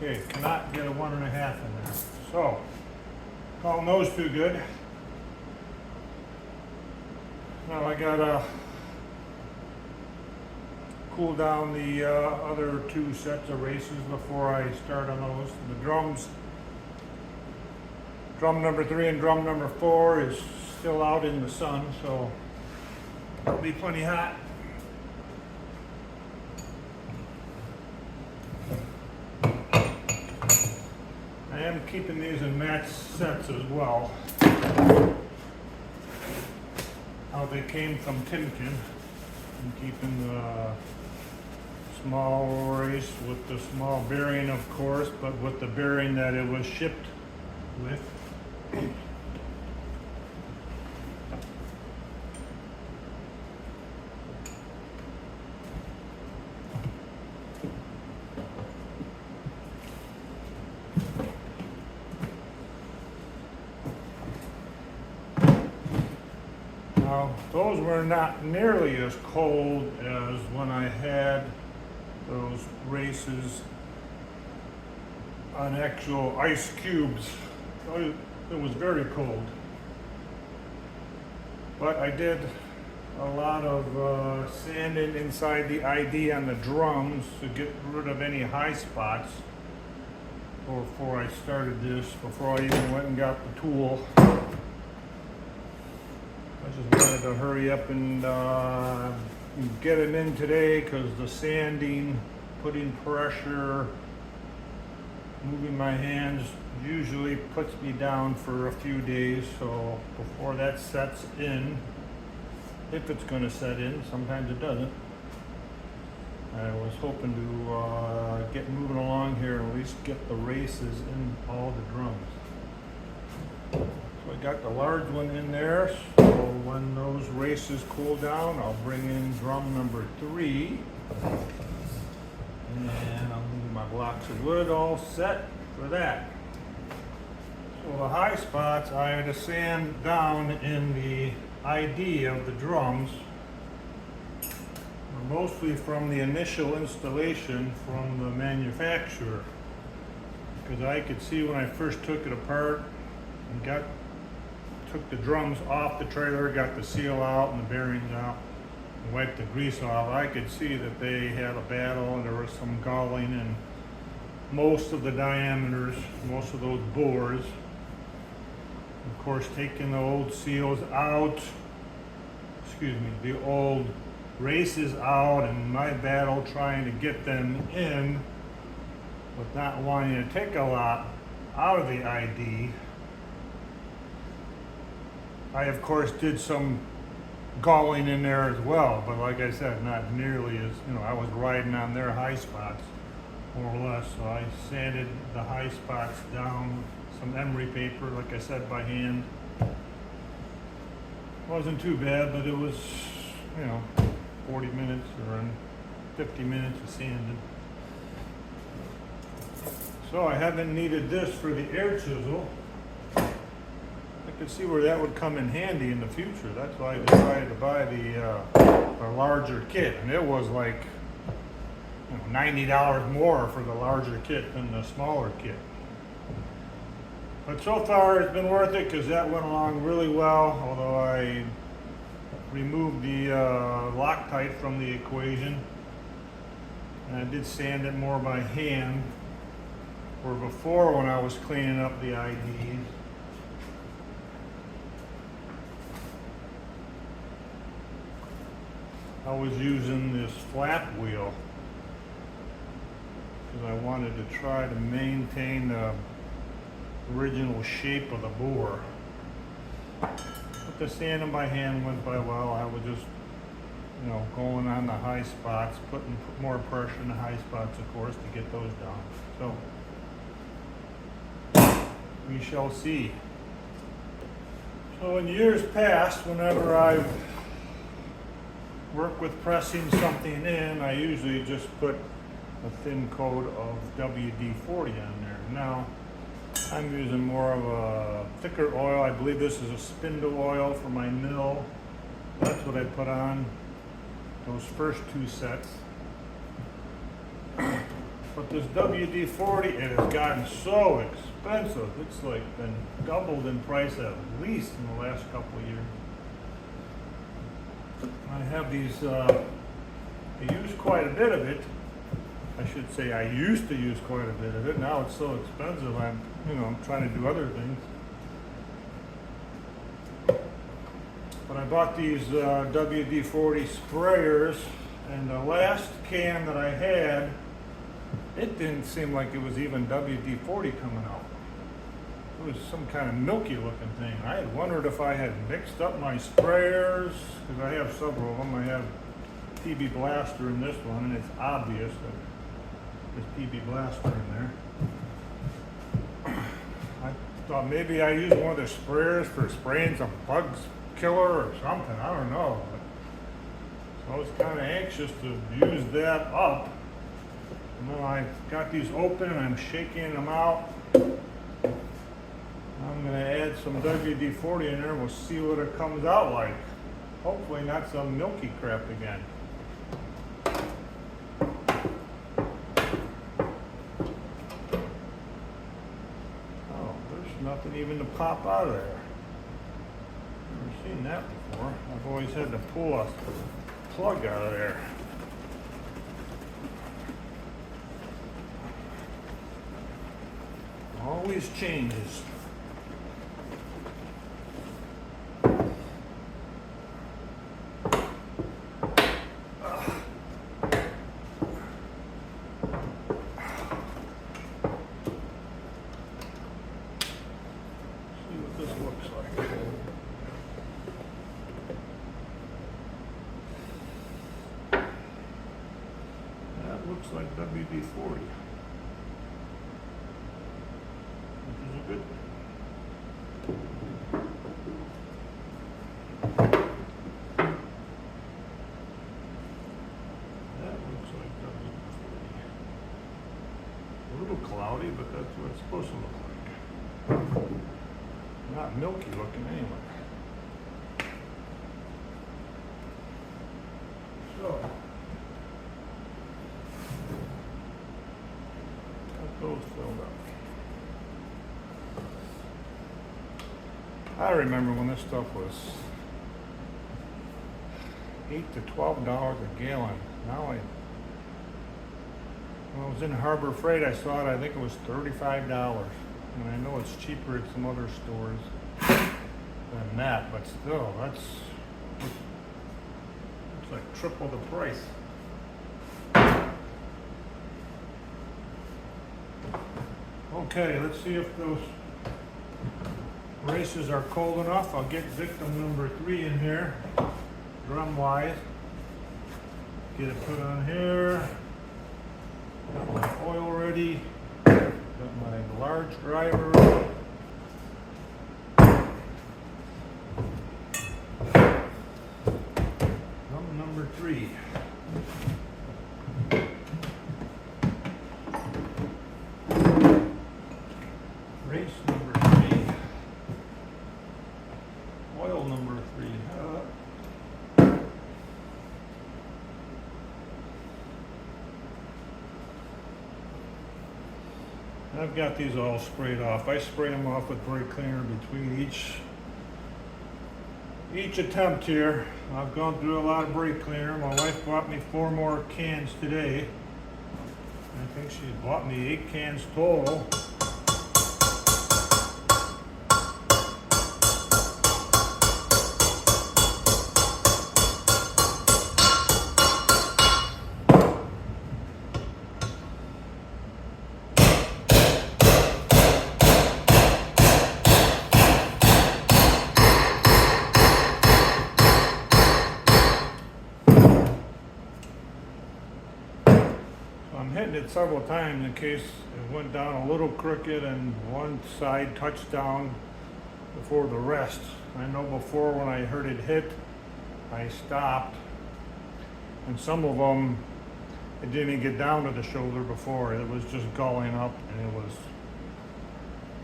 Okay, cannot get a 1.5 in there. So, calling those too good. Now I gotta cool down the other 2 sets of races before I start on those. The drums, drum number 3 and drum number 4 is still out in the sun, so it'll be plenty hot. I am keeping these in match sets as well. How they came from Timken. I'm keeping the small race with the small bearing, of course, but with the bearing that it was shipped with. Now, those were not nearly as cold as when I had those races on actual ice cubes. It was very cold. But I did a lot of sanding inside the ID on the drums to get rid of any high spots before I started this, before I even went and got the tool. I just wanted to hurry up and get them in today because the sanding, putting pressure, moving my hands usually puts me down for a few days. So before that sets in, if it's going to set in, sometimes it doesn't. I was hoping to get moving along here and at least get the races in all the drums. So I got the large one in there, so when those races cool down, I'll bring in drum number 3. And I'll move my blocks of wood all set for that. So the high spots I had to sand down in the ID of the drums, mostly from the initial installation from the manufacturer, because I could see when I first took it apart and took the drums off the trailer, got the seal out and the bearings out, and wiped the grease off, I could see that they had a battle and there was some galling in most of the diameters, most of those bores. Of course, taking the old seals out, the old races out, and my battle trying to get them in with not wanting to take a lot out of the ID. I of course did some galling in there as well, but like I said, not nearly as, I was riding on their high spots more or less. So I sanded the high spots down with some emery paper, like I said, by hand. Wasn't too bad, but it was, 40 minutes or 50 minutes of sanding. So I haven't needed this for the air chisel. I could see where that would come in handy in the future. That's why I decided to buy the larger kit, and it was like $90 more for the larger kit than the smaller kit. But so far it's been worth it because that went along really well, although I removed the Loctite from the equation, and I did sand it more by hand, where before when I was cleaning up the IDs, I was using this flat wheel because I wanted to try to maintain the original shape of the bore. But the sanding by hand went by well. I was just, going on the high spots, putting more pressure in the high spots, of course, to get those down. So we shall see. So in years past, whenever I've worked with pressing something in, I usually just put a thin coat of WD-40 on there. Now I'm using more of a thicker oil. I believe this is a spindle oil for my mill. That's what I put on those first two sets. But this WD-40, it has gotten so expensive. It's like been doubled in price at least in the last couple of years. I have these, I use quite a bit of it. I should say I used to use quite a bit of it. Now it's so expensive, I'm trying to do other things. But I bought these WD-40 sprayers, and the last can that I had, it didn't seem like it was even WD-40 coming out. It was some kind of milky looking thing. I had wondered if I had mixed up my sprayers, because I have several of them. I have PB Blaster in this one, and it's obvious that there's PB Blaster in there. I thought maybe I used one of the sprayers for spraying some bugs killer or something. I don't know. So I was kind of anxious to use that up. And then I got these open and I'm shaking them out. I'm going to add some WD-40 in there and we'll see what it comes out like. Hopefully not some milky crap again. Oh, there's nothing even to pop out of there. Never seen that before. I've always had to pull a plug out of there. Always changes. Looks like WD-40, which is a good thing. That looks cloudy, but that's what it's supposed to look like. Not milky looking anyway. So, got those filled up. I remember when this stuff was $8 to $12 a gallon. Now when I was in Harbor Freight, I saw it, I think it was $35. And I know it's cheaper at some other stores than that, but still, it's like triple the price. Okay, let's see if those races are cold enough. I'll get victim number 3 in here, drum wise. Get it put on here. Got my oil ready. Got my large driver. Drum number 3. Race number 3. Oil number 3. I've got these all sprayed off. I spray them off with brake cleaner between each attempt here. I've gone through a lot of brake cleaner. My wife bought me 4 more cans today. I think she bought me 8 cans total. I'm hitting it several times in case it went down a little crooked and one side touched down before the rest. I know before when I heard it hit, I stopped. And some of them, it didn't even get down to the shoulder before. It was just gulling up and it was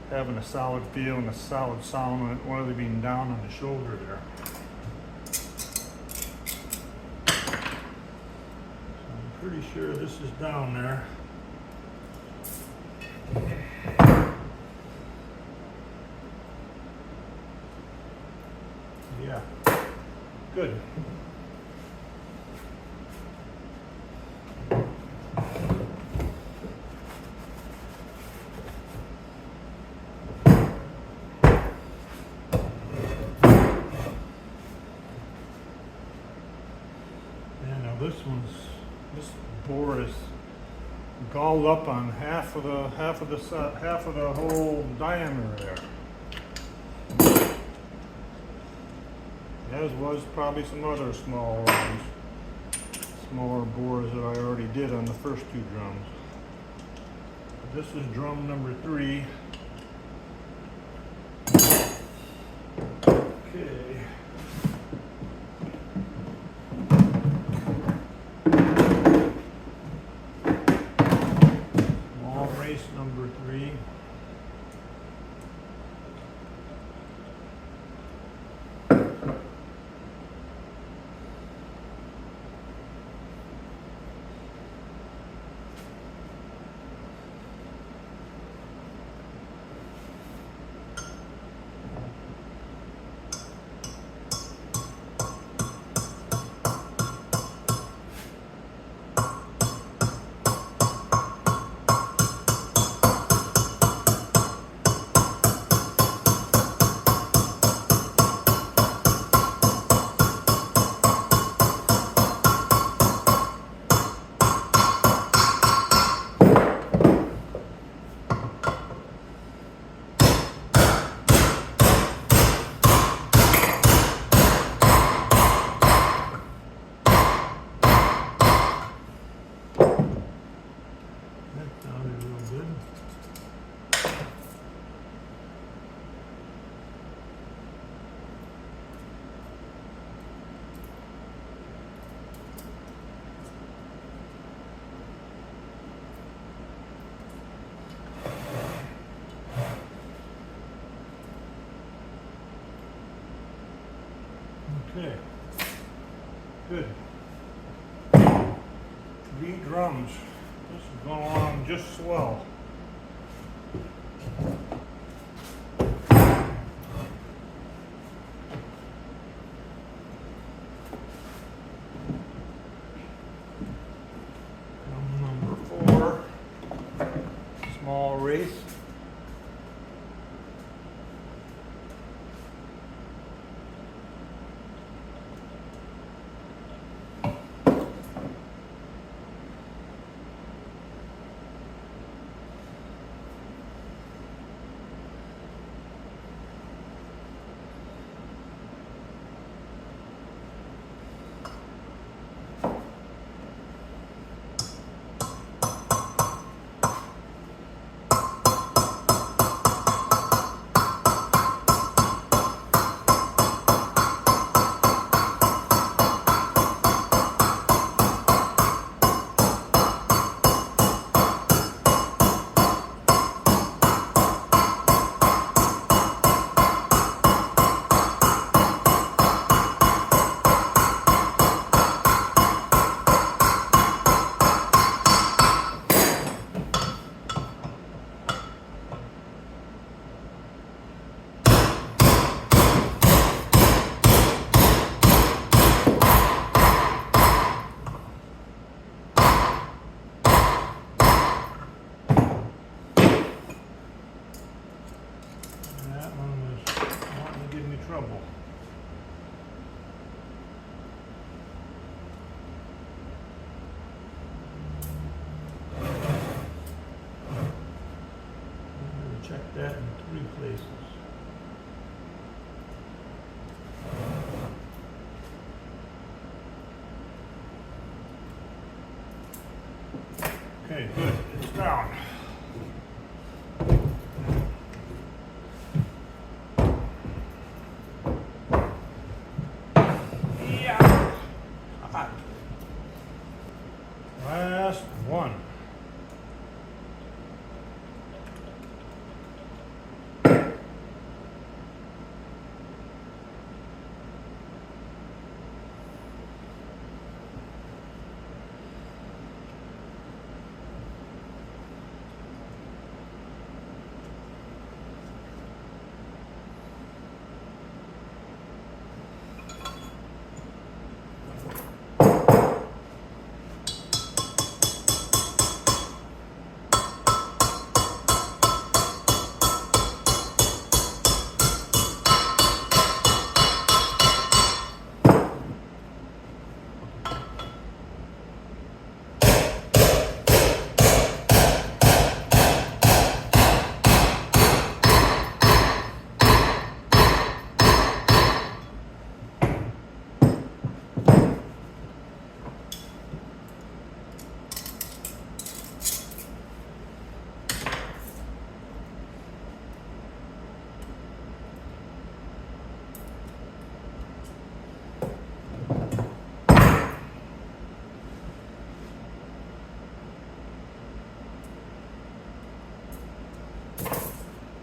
having a solid feel and a solid sound and it wasn't being down on the shoulder there. Pretty sure this is down there. Yeah, good. Yeah, now this bore is galled up on half of the whole diameter there. As was probably some other smaller bores that I already did on the first 2 drums. This is drum number 3. Okay. Race number 3. Good. 3 drums. This is going along just swell. Number 4. Small race. Trouble. Check that in 3 places. Okay, good. It's down. Last one.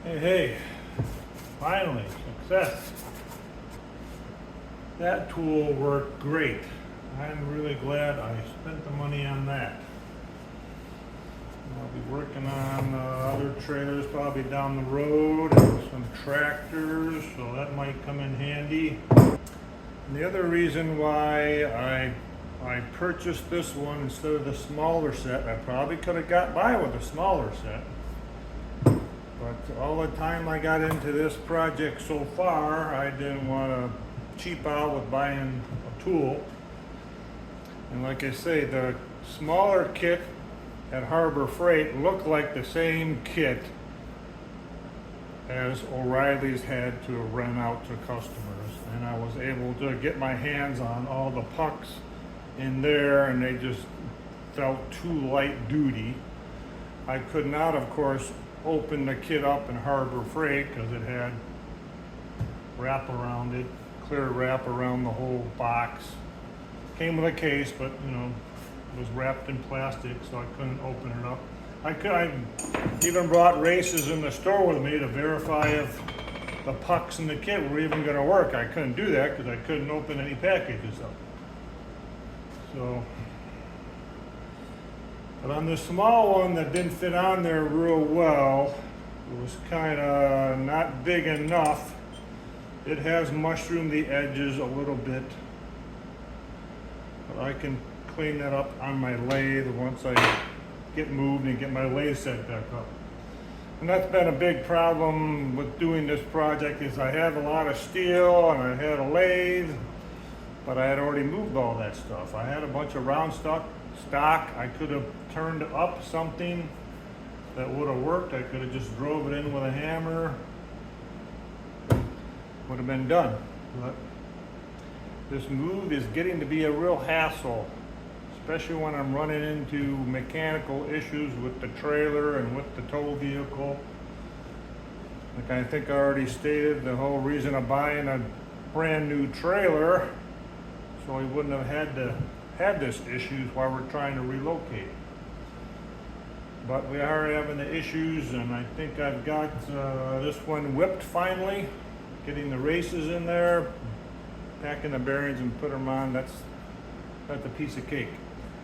Hey, finally, success. That tool worked great. I'm really glad I spent the money on that. I'll be working on other trailers probably down the road and some tractors, so that might come in handy. And the other reason why I purchased this one instead of the smaller set, I probably could have got by with a smaller set. But all the time I got into this project so far, I didn't want to cheap out with buying a tool. And like I say, the smaller kit at Harbor Freight looked like the same kit as O'Reilly's had to rent out to customers. And I was able to get my hands on all the pucks in there, and they just felt too light duty. I could not, of course, open the kit up in Harbor Freight because it had wrap around it, clear wrap around the whole box. Came with a case, but you know, it was wrapped in plastic, so I couldn't open it up. I even brought races in the store with me to verify if the pucks in the kit were even going to work. I couldn't do that because I couldn't open any packages up. So, but on the small one that didn't fit on there real well, it was kind of not big enough. It has mushroomed the edges a little bit, but I can clean that up on my lathe once I get moved and get my lathe set back up. And that's been a big problem with doing this project, is I had a lot of steel and I had a lathe, but I had already moved all that stuff. I had a bunch of round stock. I could have turned up something that would have worked. I could have just drove it in with a hammer. Would have been done. But this move is getting to be a real hassle, especially when I'm running into mechanical issues with the trailer and with the tow vehicle. Like I think I already stated, the whole reason of buying a brand new trailer, so we wouldn't have had this issues while we're trying to relocate. But we are having the issues, and I think I've got this one whipped finally. Getting the races in there, packing the bearings and put them on, that's a piece of cake.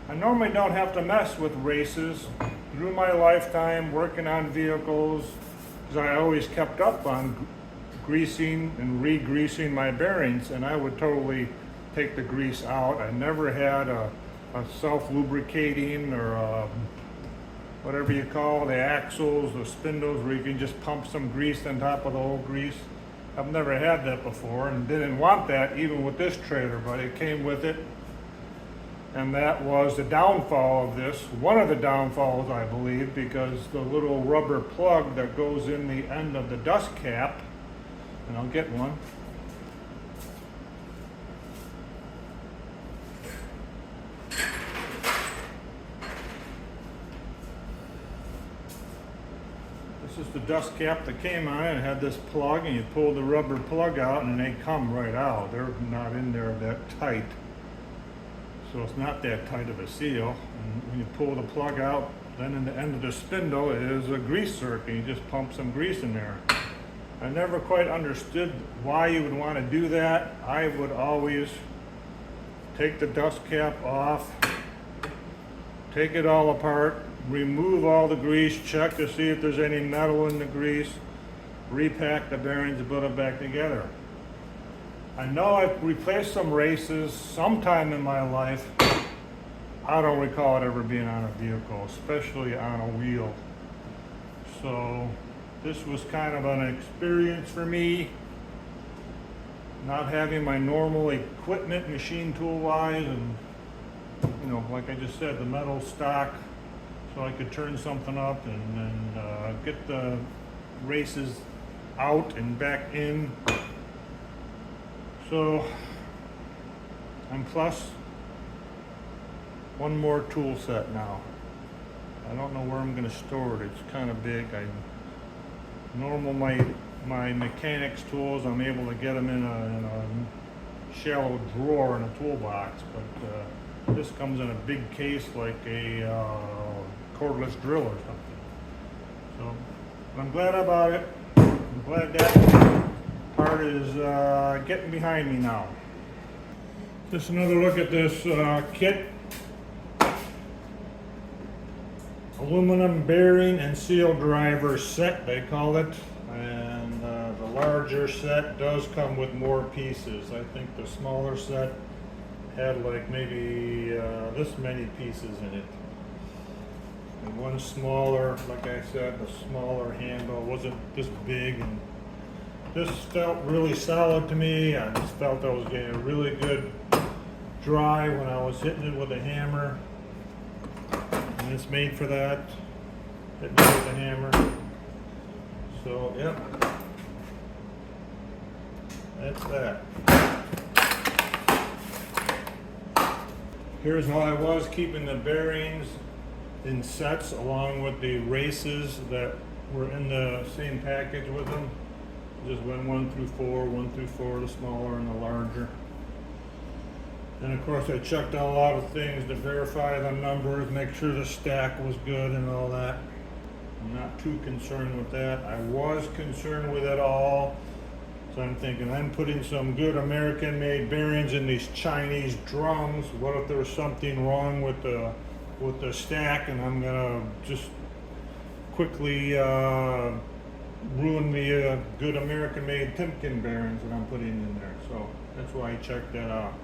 I normally don't have to mess with races through my lifetime working on vehicles, because I always kept up on greasing and re-greasing my bearings, and I would totally take the grease out. I never had a self-lubricating or whatever you call the axles, the spindles, where you can just pump some grease on top of the old grease. I've never had that before and didn't want that even with this trailer, but it came with it. And that was the downfall of this, one of the downfalls, I believe, because the little rubber plug that goes in the end of the dust cap, and I'll get one. This is the dust cap that came on it. It had this plug, and you pull the rubber plug out and they come right out. They're not in there that tight. So it's not that tight of a seal. And when you pull the plug out, then in the end of the spindle is a grease circuit. You just pump some grease in there. I never quite understood why you would want to do that. I would always take the dust cap off, take it all apart, remove all the grease, check to see if there's any metal in the grease, repack the bearings and put them back together. I know I've replaced some races sometime in my life. I don't recall it ever being on a vehicle, especially on a wheel. So this was kind of an experience for me, not having my normal equipment, machine tool wise, and you know, like I just said, the metal stock, so I could turn something up and get the races out and back in. So I'm plus one more tool set now. I don't know where I'm going to store it. It's kind of big. My mechanics tools, I'm able to get them in a shallow drawer in a toolbox, but this comes in a big case like a cordless drill or something. So I'm glad about it. I'm glad that part is getting behind me now. Just another look at this kit. Aluminum bearing and seal driver set, they call it. And the larger set does come with more pieces. I think the smaller set had like maybe this many pieces in it. And one smaller, like I said, the smaller handle wasn't this big, and this felt really solid to me. I just felt I was getting a really good dry when I was hitting it with a hammer. And it's made for that, hitting it with a hammer. So, yep, that's that. Here's how I was keeping the bearings in sets along with the races that were in the same package with them. Just went 1 through 4, the smaller and the larger. And of course I checked a lot of things to verify the numbers, make sure the stack was good and all that. I'm not too concerned with that. I was concerned with it all. So I'm thinking I'm putting some good American-made bearings in these Chinese drums. What if there's something wrong with the stack, and I'm gonna just quickly ruin the good American-made Timken bearings that I'm putting in there. So that's why I checked that out.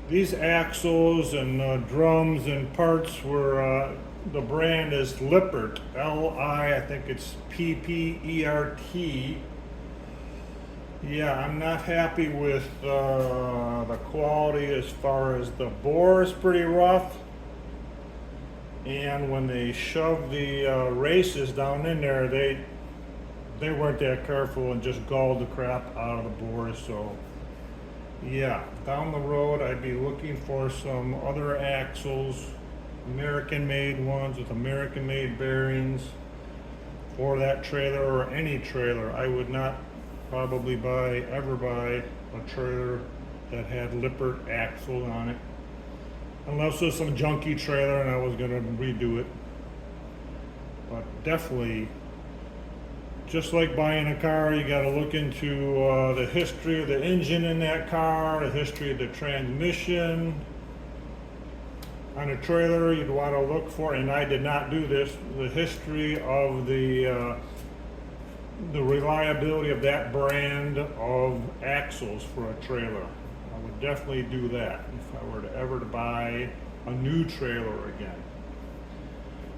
These axles and drums and parts were, the brand is Lippert, L-I think it's P-P-E-R-T. Yeah, I'm not happy with the quality as far as the bore is pretty rough. And when they shoved the races down in there, they weren't that careful and just galled the crap out of the bores. So yeah, down the road I'd be looking for some other axles, American-made ones with American-made bearings for that trailer or any trailer. I would not probably ever buy a trailer that had Lippert axles on it, unless it was some junky trailer and I was gonna redo it. But definitely, just like buying a car, you gotta look into the history of the engine in that car, the history of the transmission. On a trailer, you'd want to look for, and I did not do this, the history of the reliability of that brand of axles for a trailer. I would definitely do that if I were to ever buy a new trailer again.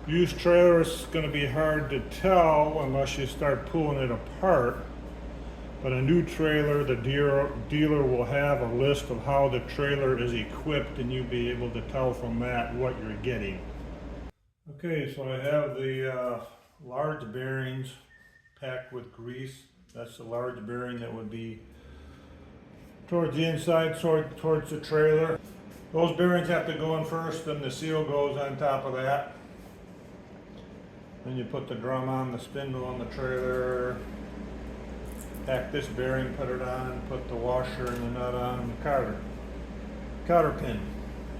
Used trailer is going to be hard to tell unless you start pulling it apart. But a new trailer, the dealer will have a list of how the trailer is equipped, and you'll be able to tell from that what you're getting. Okay, so I have the large bearings packed with grease. That's the large bearing that would be towards the inside, towards the trailer. Those bearings have to go in first, then the seal goes on top of that. Then you put the drum on, the spindle on the trailer, pack this bearing, put it on, put the washer and the nut on, the cotter pin.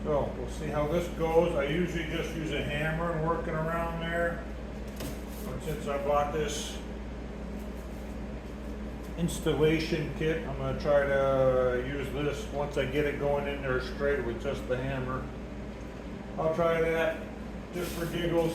So we'll see how this goes. I usually just use a hammer and working around there. But since I bought this installation kit, I'm going to try to use this once I get it going in there straight with just the hammer. I'll try that just for giggles.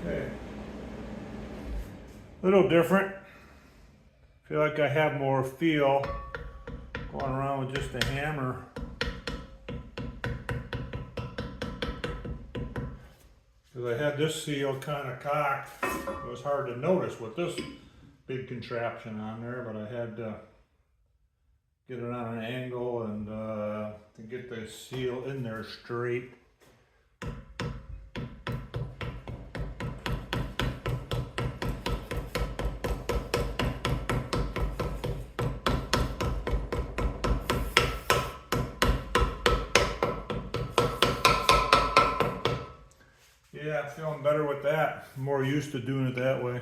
Okay. A little different. Feel like I have more feel going around with just a hammer. Because I had this seal kind of cocked. It was hard to notice with this big contraption on there, but I had to get it on an angle and to get the seal in there straight. Yeah, I'm feeling better with that. I'm more used to doing it that way.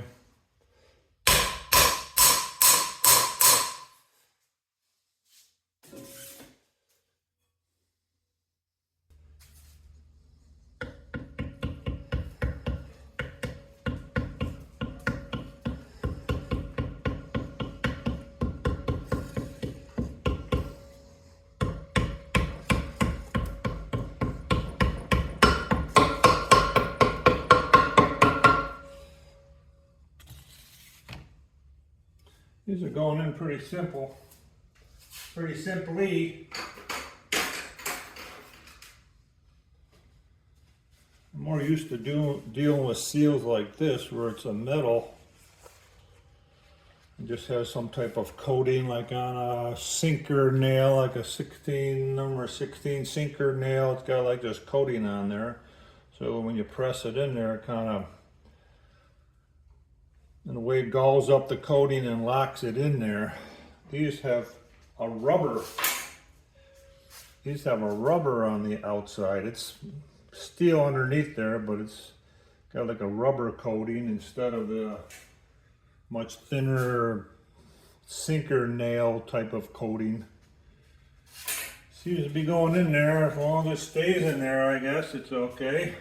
These are going in pretty simply. I'm more used to dealing with seals like this, where it's a metal. It just has some type of coating, like on a sinker nail, like a number 16 sinker nail. It's got like this coating on there. So when you press it in there, it kind of, in a way, galls up the coating and locks it in there. These have a rubber. These have a rubber on the outside. It's steel underneath there, but it's got like a rubber coating instead of the much thinner sinker nail type of coating. Seems to be going in there. As long as it stays in there, I guess it's okay.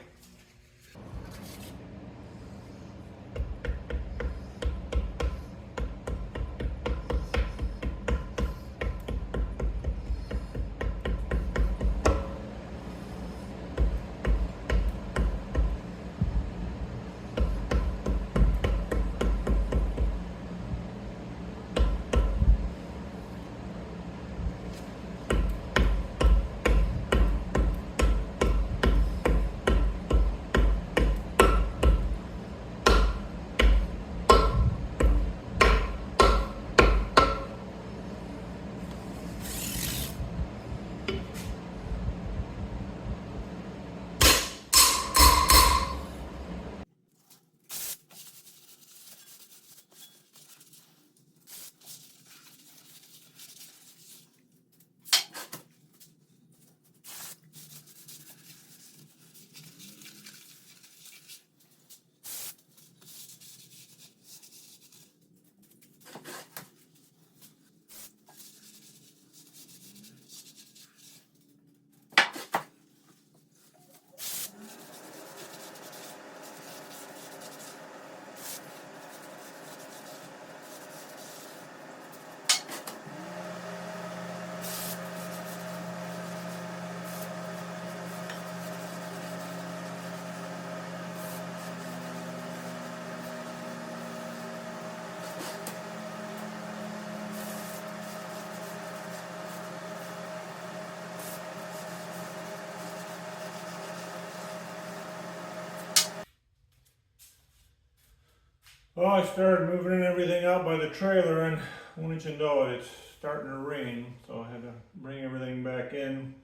Well, I started moving everything out by the trailer, and wouldn't you know it, it's starting to rain, so I had to bring everything back in,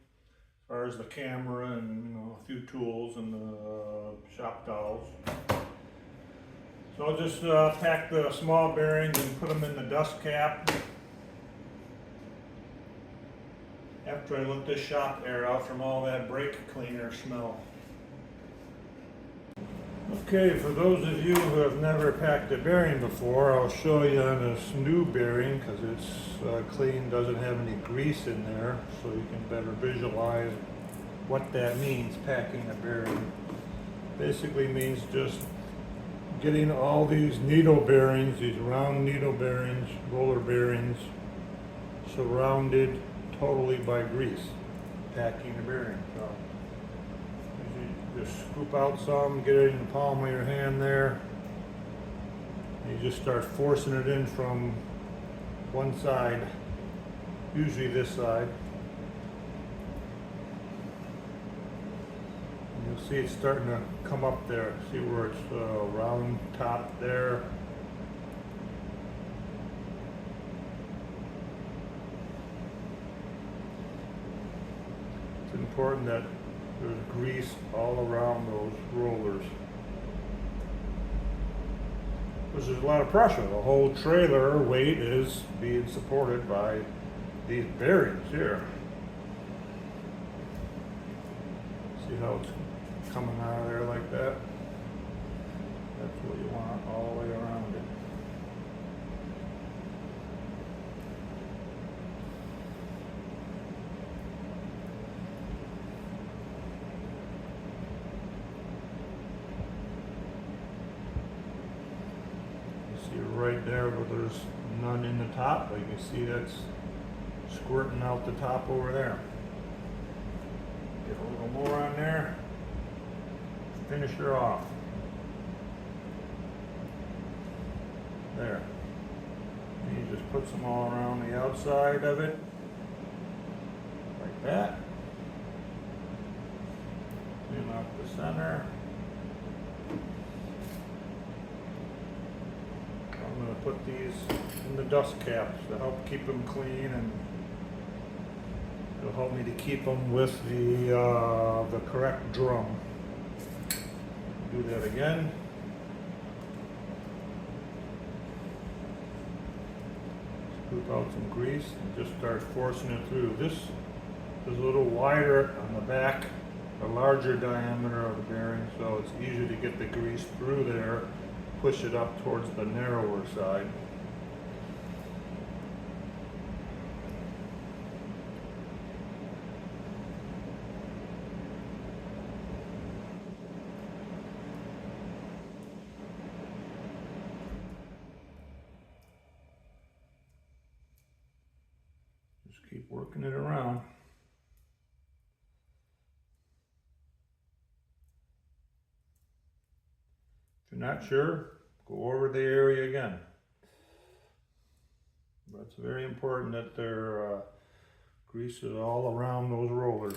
as far as the camera and a few tools and the shop towels. So I'll just pack the small bearings and put them in the dust cap after I let this shop air out from all that brake cleaner smell. Okay, for those of you who have never packed a bearing before, I'll show you on this new bearing, because it's clean, doesn't have any grease in there, so you can better visualize what that means, packing a bearing. Basically means just getting all these needle bearings, these round needle bearings, roller bearings, surrounded totally by grease, packing a bearing. So just scoop out some, get it in the palm of your hand there. And you just start forcing it in from one side, usually this side. And you'll see it's starting to come up there. See where it's round top there. It's important that there's grease all around those rollers. Because there's a lot of pressure. The whole trailer weight is being supported by these bearings here. See how it's coming out of there like that? That's what you want all the way around it. Right there, but there's none in the top, but you can see that's squirting out the top over there. Get a little more on there, finish her off. There. And you just put some all around the outside of it, like that. Clean up the center. I'm going to put these in the dust caps to help keep them clean, and it'll help me to keep them with the correct drum. Do that again. Scoop out some grease and just start forcing it through. This is a little wider on the back, a larger diameter of the bearing, so it's easier to get the grease through there, push it up towards the narrower side. Just keep working it around. If you're not sure, go over the area again. But it's very important that their grease is all around those rollers.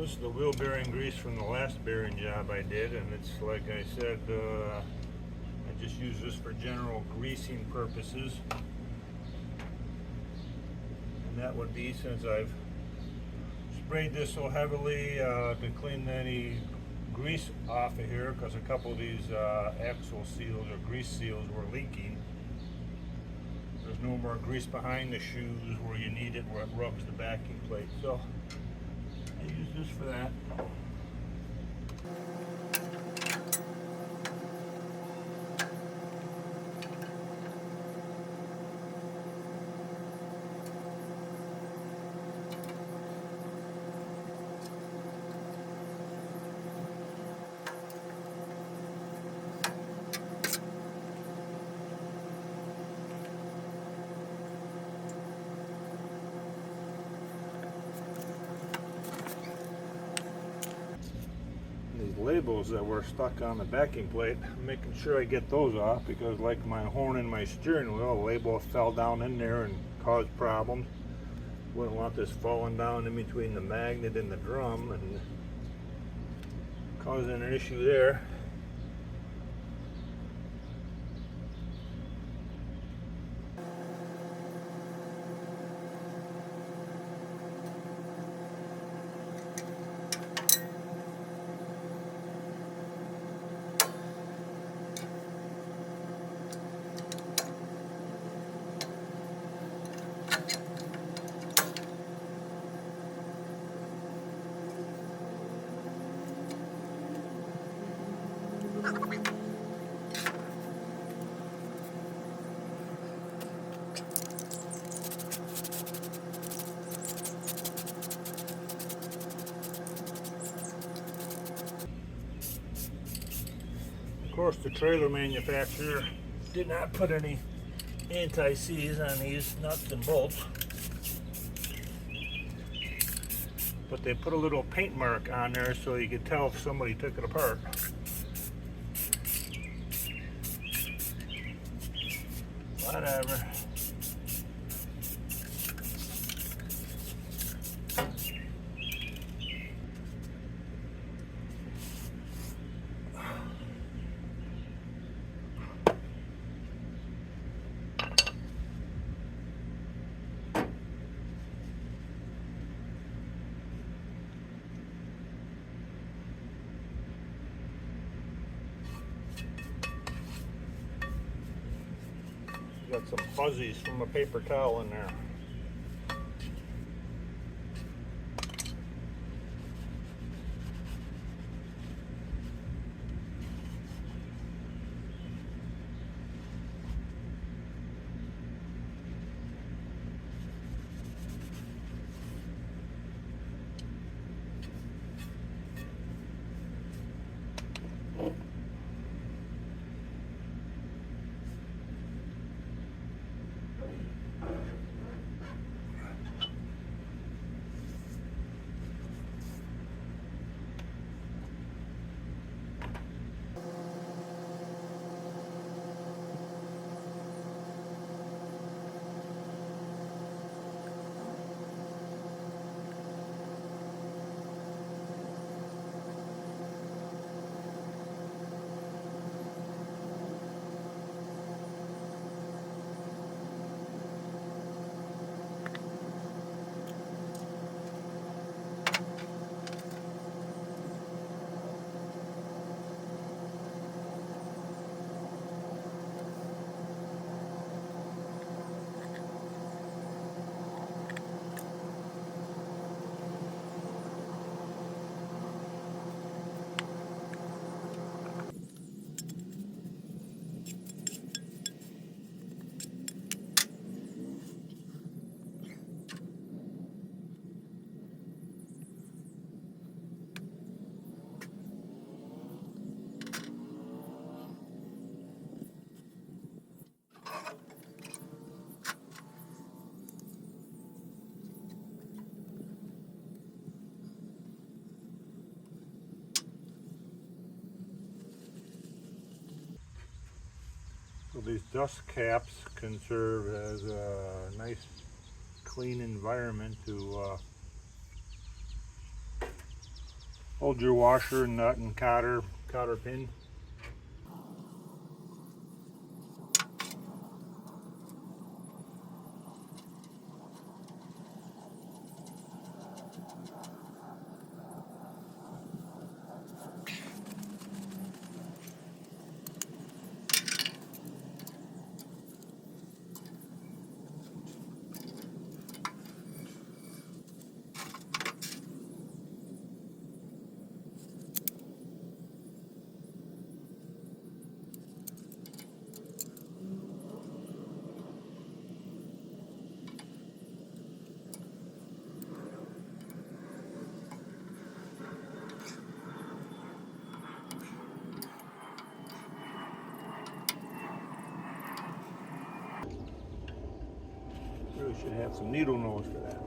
This is the wheel bearing grease from the last bearing job I did, and it's like I said, I just use this for general greasing purposes. And that would be, since I've sprayed this so heavily to clean any grease off of here, because a couple of these axle seals or grease seals were leaking. There's no more grease behind the shoes where you need it, where it rubs the backing plate. So I use this for that. These labels that were stuck on the backing plate, I'm making sure I get those off, because like my horn and my steering wheel, the label fell down in there and caused problems. Wouldn't want this falling down in between the magnet and the drum and causing an issue there. Of course, the trailer manufacturer did not put any anti-seize on these nuts and bolts, but they put a little paint mark on there so you could tell if somebody took it apart. Whatever. Got some fuzzies from a paper towel in there. So these dust caps can serve as a nice clean environment to Hold your washer, nut, and cotter pin. Really should have some needle nose for that.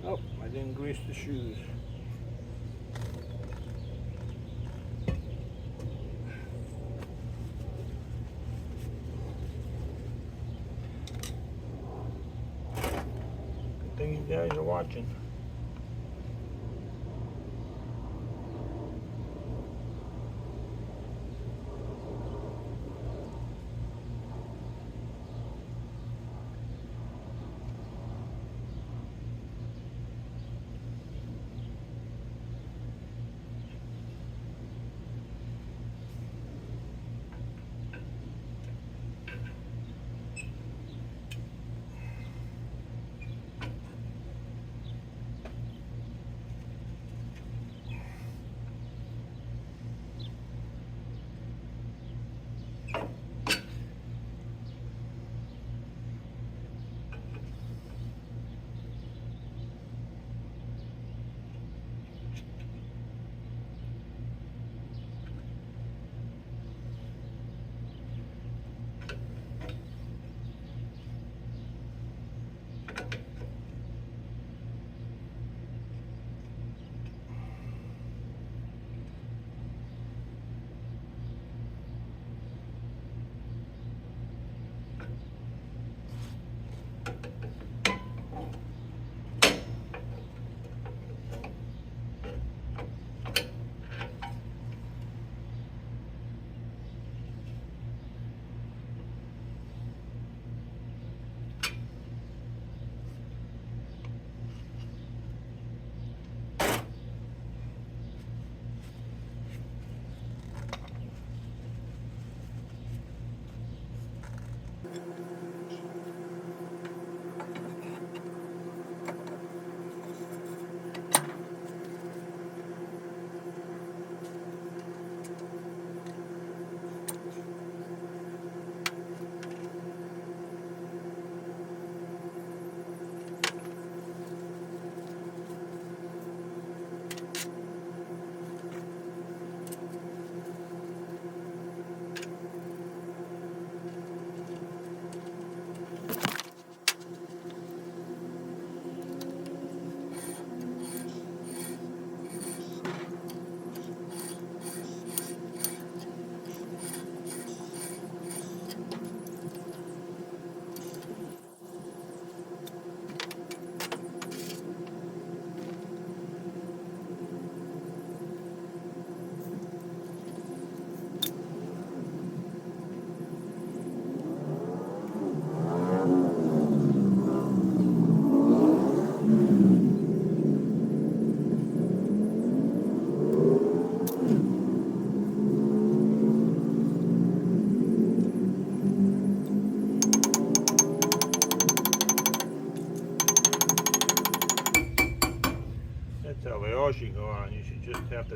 Oh, I didn't grease the shoes. Good thing you guys are watching.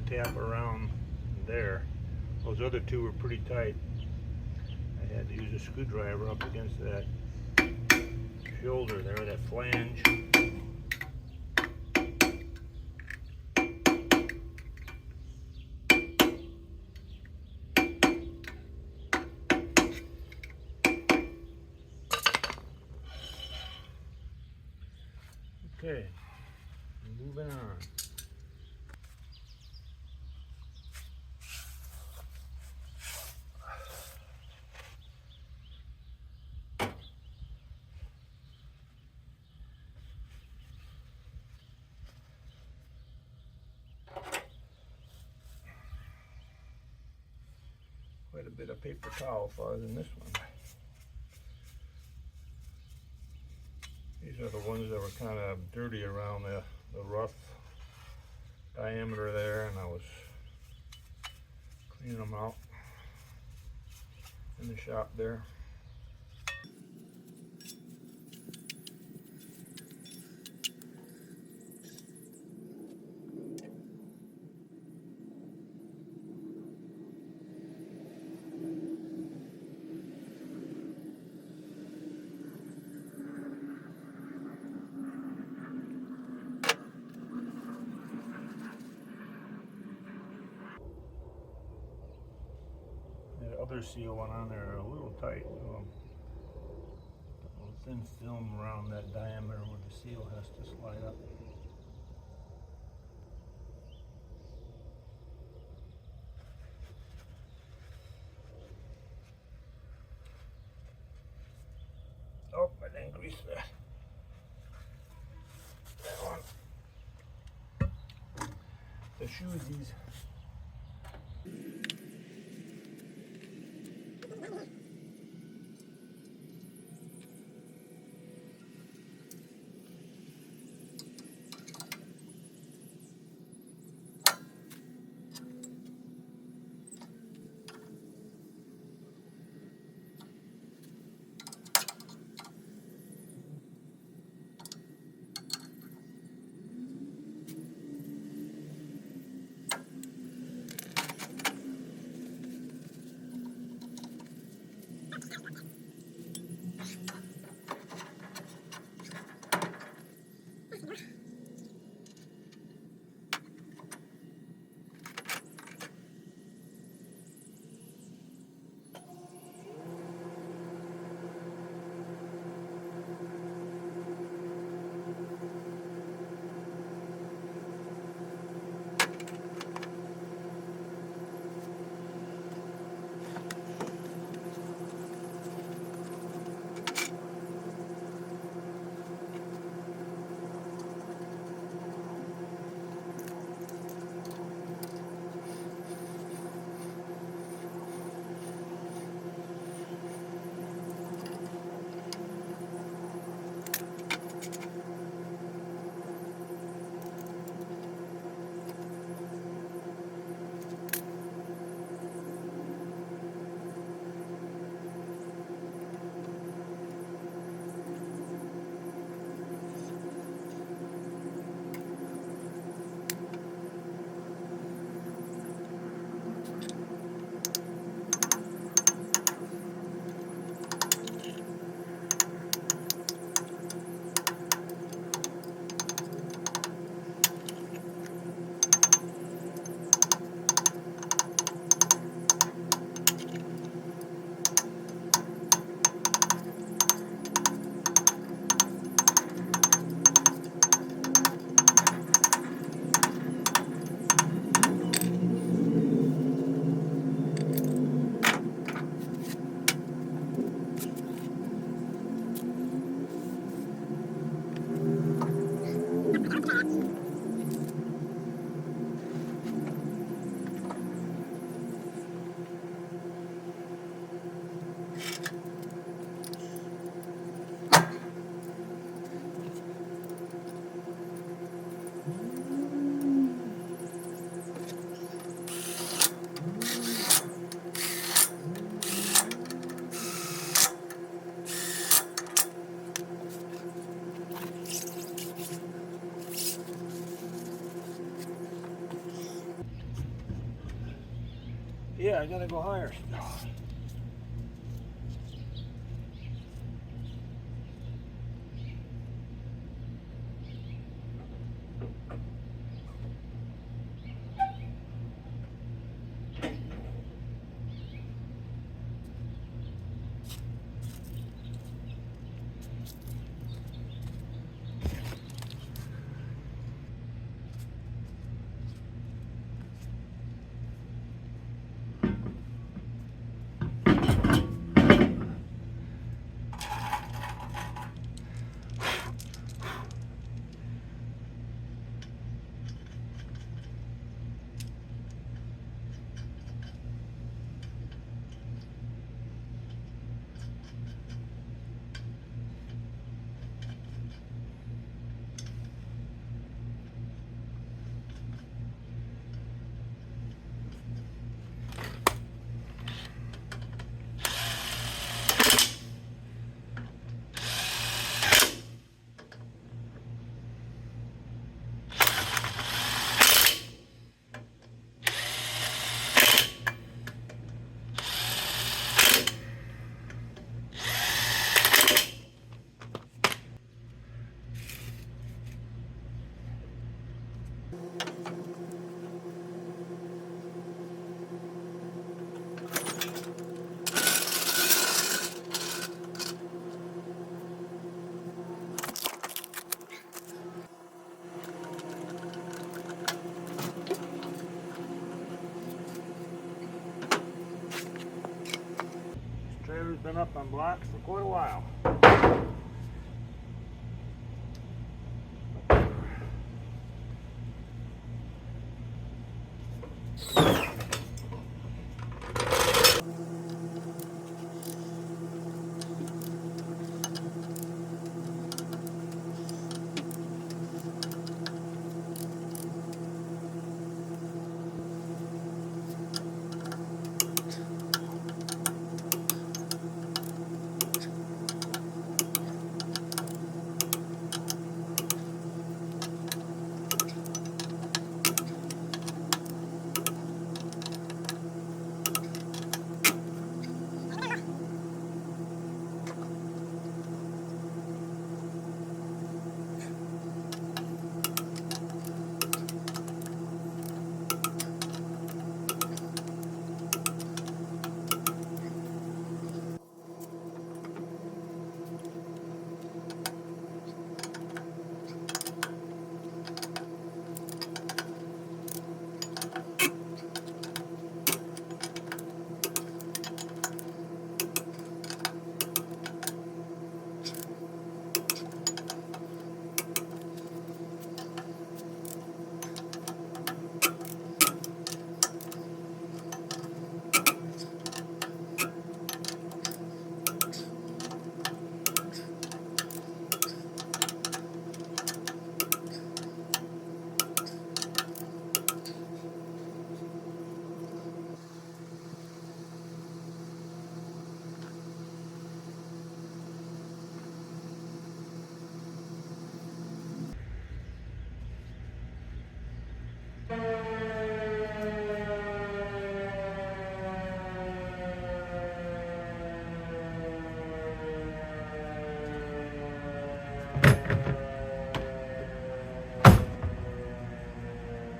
tap around there. Those other two were pretty tight. I had to use a screwdriver up against that shoulder there, that flange. Okay, moving on. Quite a bit of paper towel farther than this one. These are the ones that were kind of dirty around the rough diameter there, and I was cleaning them out in the shop there. The other seal went on there a little tight. A thin film around that diameter where the seal has to slide up. Oh, I didn't grease that. That one. The shoesies. Yeah, I gotta go higher still. This trailer's been up on blocks for quite a while.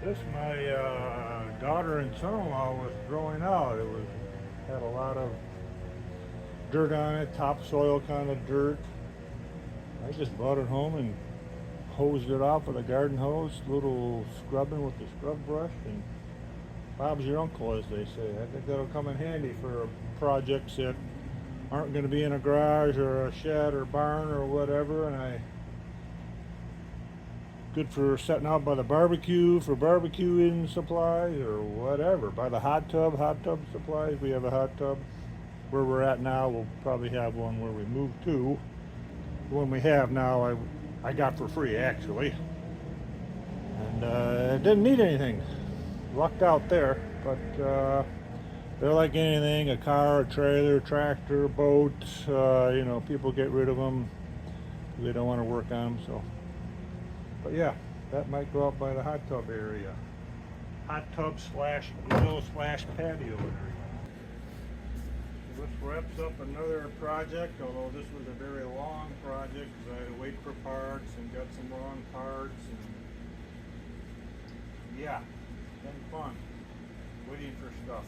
This my daughter and son-in-law was throwing out. Had a lot of dirt on it, topsoil kind of dirt. I just brought it home and hosed it off with a garden hose, little scrubbing with the scrub brush, and Bob's your uncle, as they say. I think that'll come in handy for projects that aren't going to be in a garage or a shed or barn or whatever, and good for setting out by the barbecue, for barbecuing supplies or whatever. By the hot tub supplies. We have a hot tub where we're at now. We'll probably have one where we move to. The one we have now I got for free, actually, and it didn't need anything. Lucked out there, but they're like anything: a car, a trailer, tractor, boat. People get rid of them. They don't want to work on them. So, but yeah, that might go out by the hot tub area. hot tub slash grill slash patio area. This wraps up another project, although this was a very long project because I had to wait for parts and got some wrong parts, and yeah, it's been fun waiting for stuff.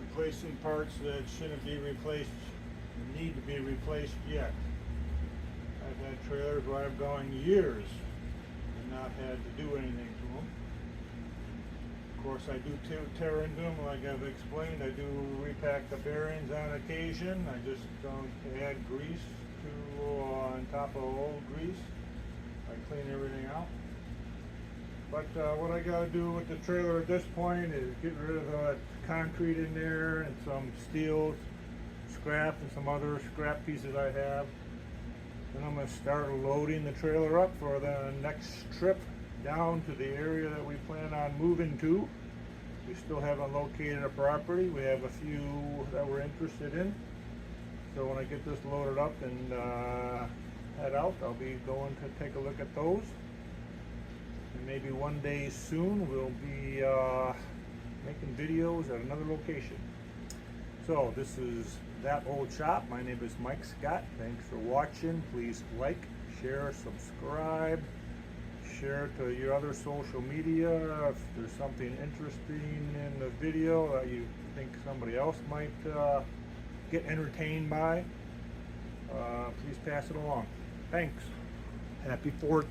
Replacing parts that shouldn't be replaced, need to be replaced yet. I've had trailers where I've gone years and not had to do anything to them. Of course, I do tear into them, like I've explained. I do repack the bearings on occasion. I just don't add grease to on top of old grease. I clean everything out. But what I got to do with the trailer at this point is get rid of the concrete in there and some steel scrap and some other scrap pieces I have. Then I'm going to start loading the trailer up for the next trip down to the area that we plan on moving to. We still haven't located a property. We have a few that we're interested in. So when I get this loaded up and head out, I'll be going to take a look at those. And maybe one day soon we'll be making videos at another location. So this is That Old Shop. My name is Mike Scott. Thanks for watching. Please like, share, subscribe. Share to your other social media. If there's something interesting in the video that you think somebody else might get entertained by, please pass it along. Thanks. Happy 4th.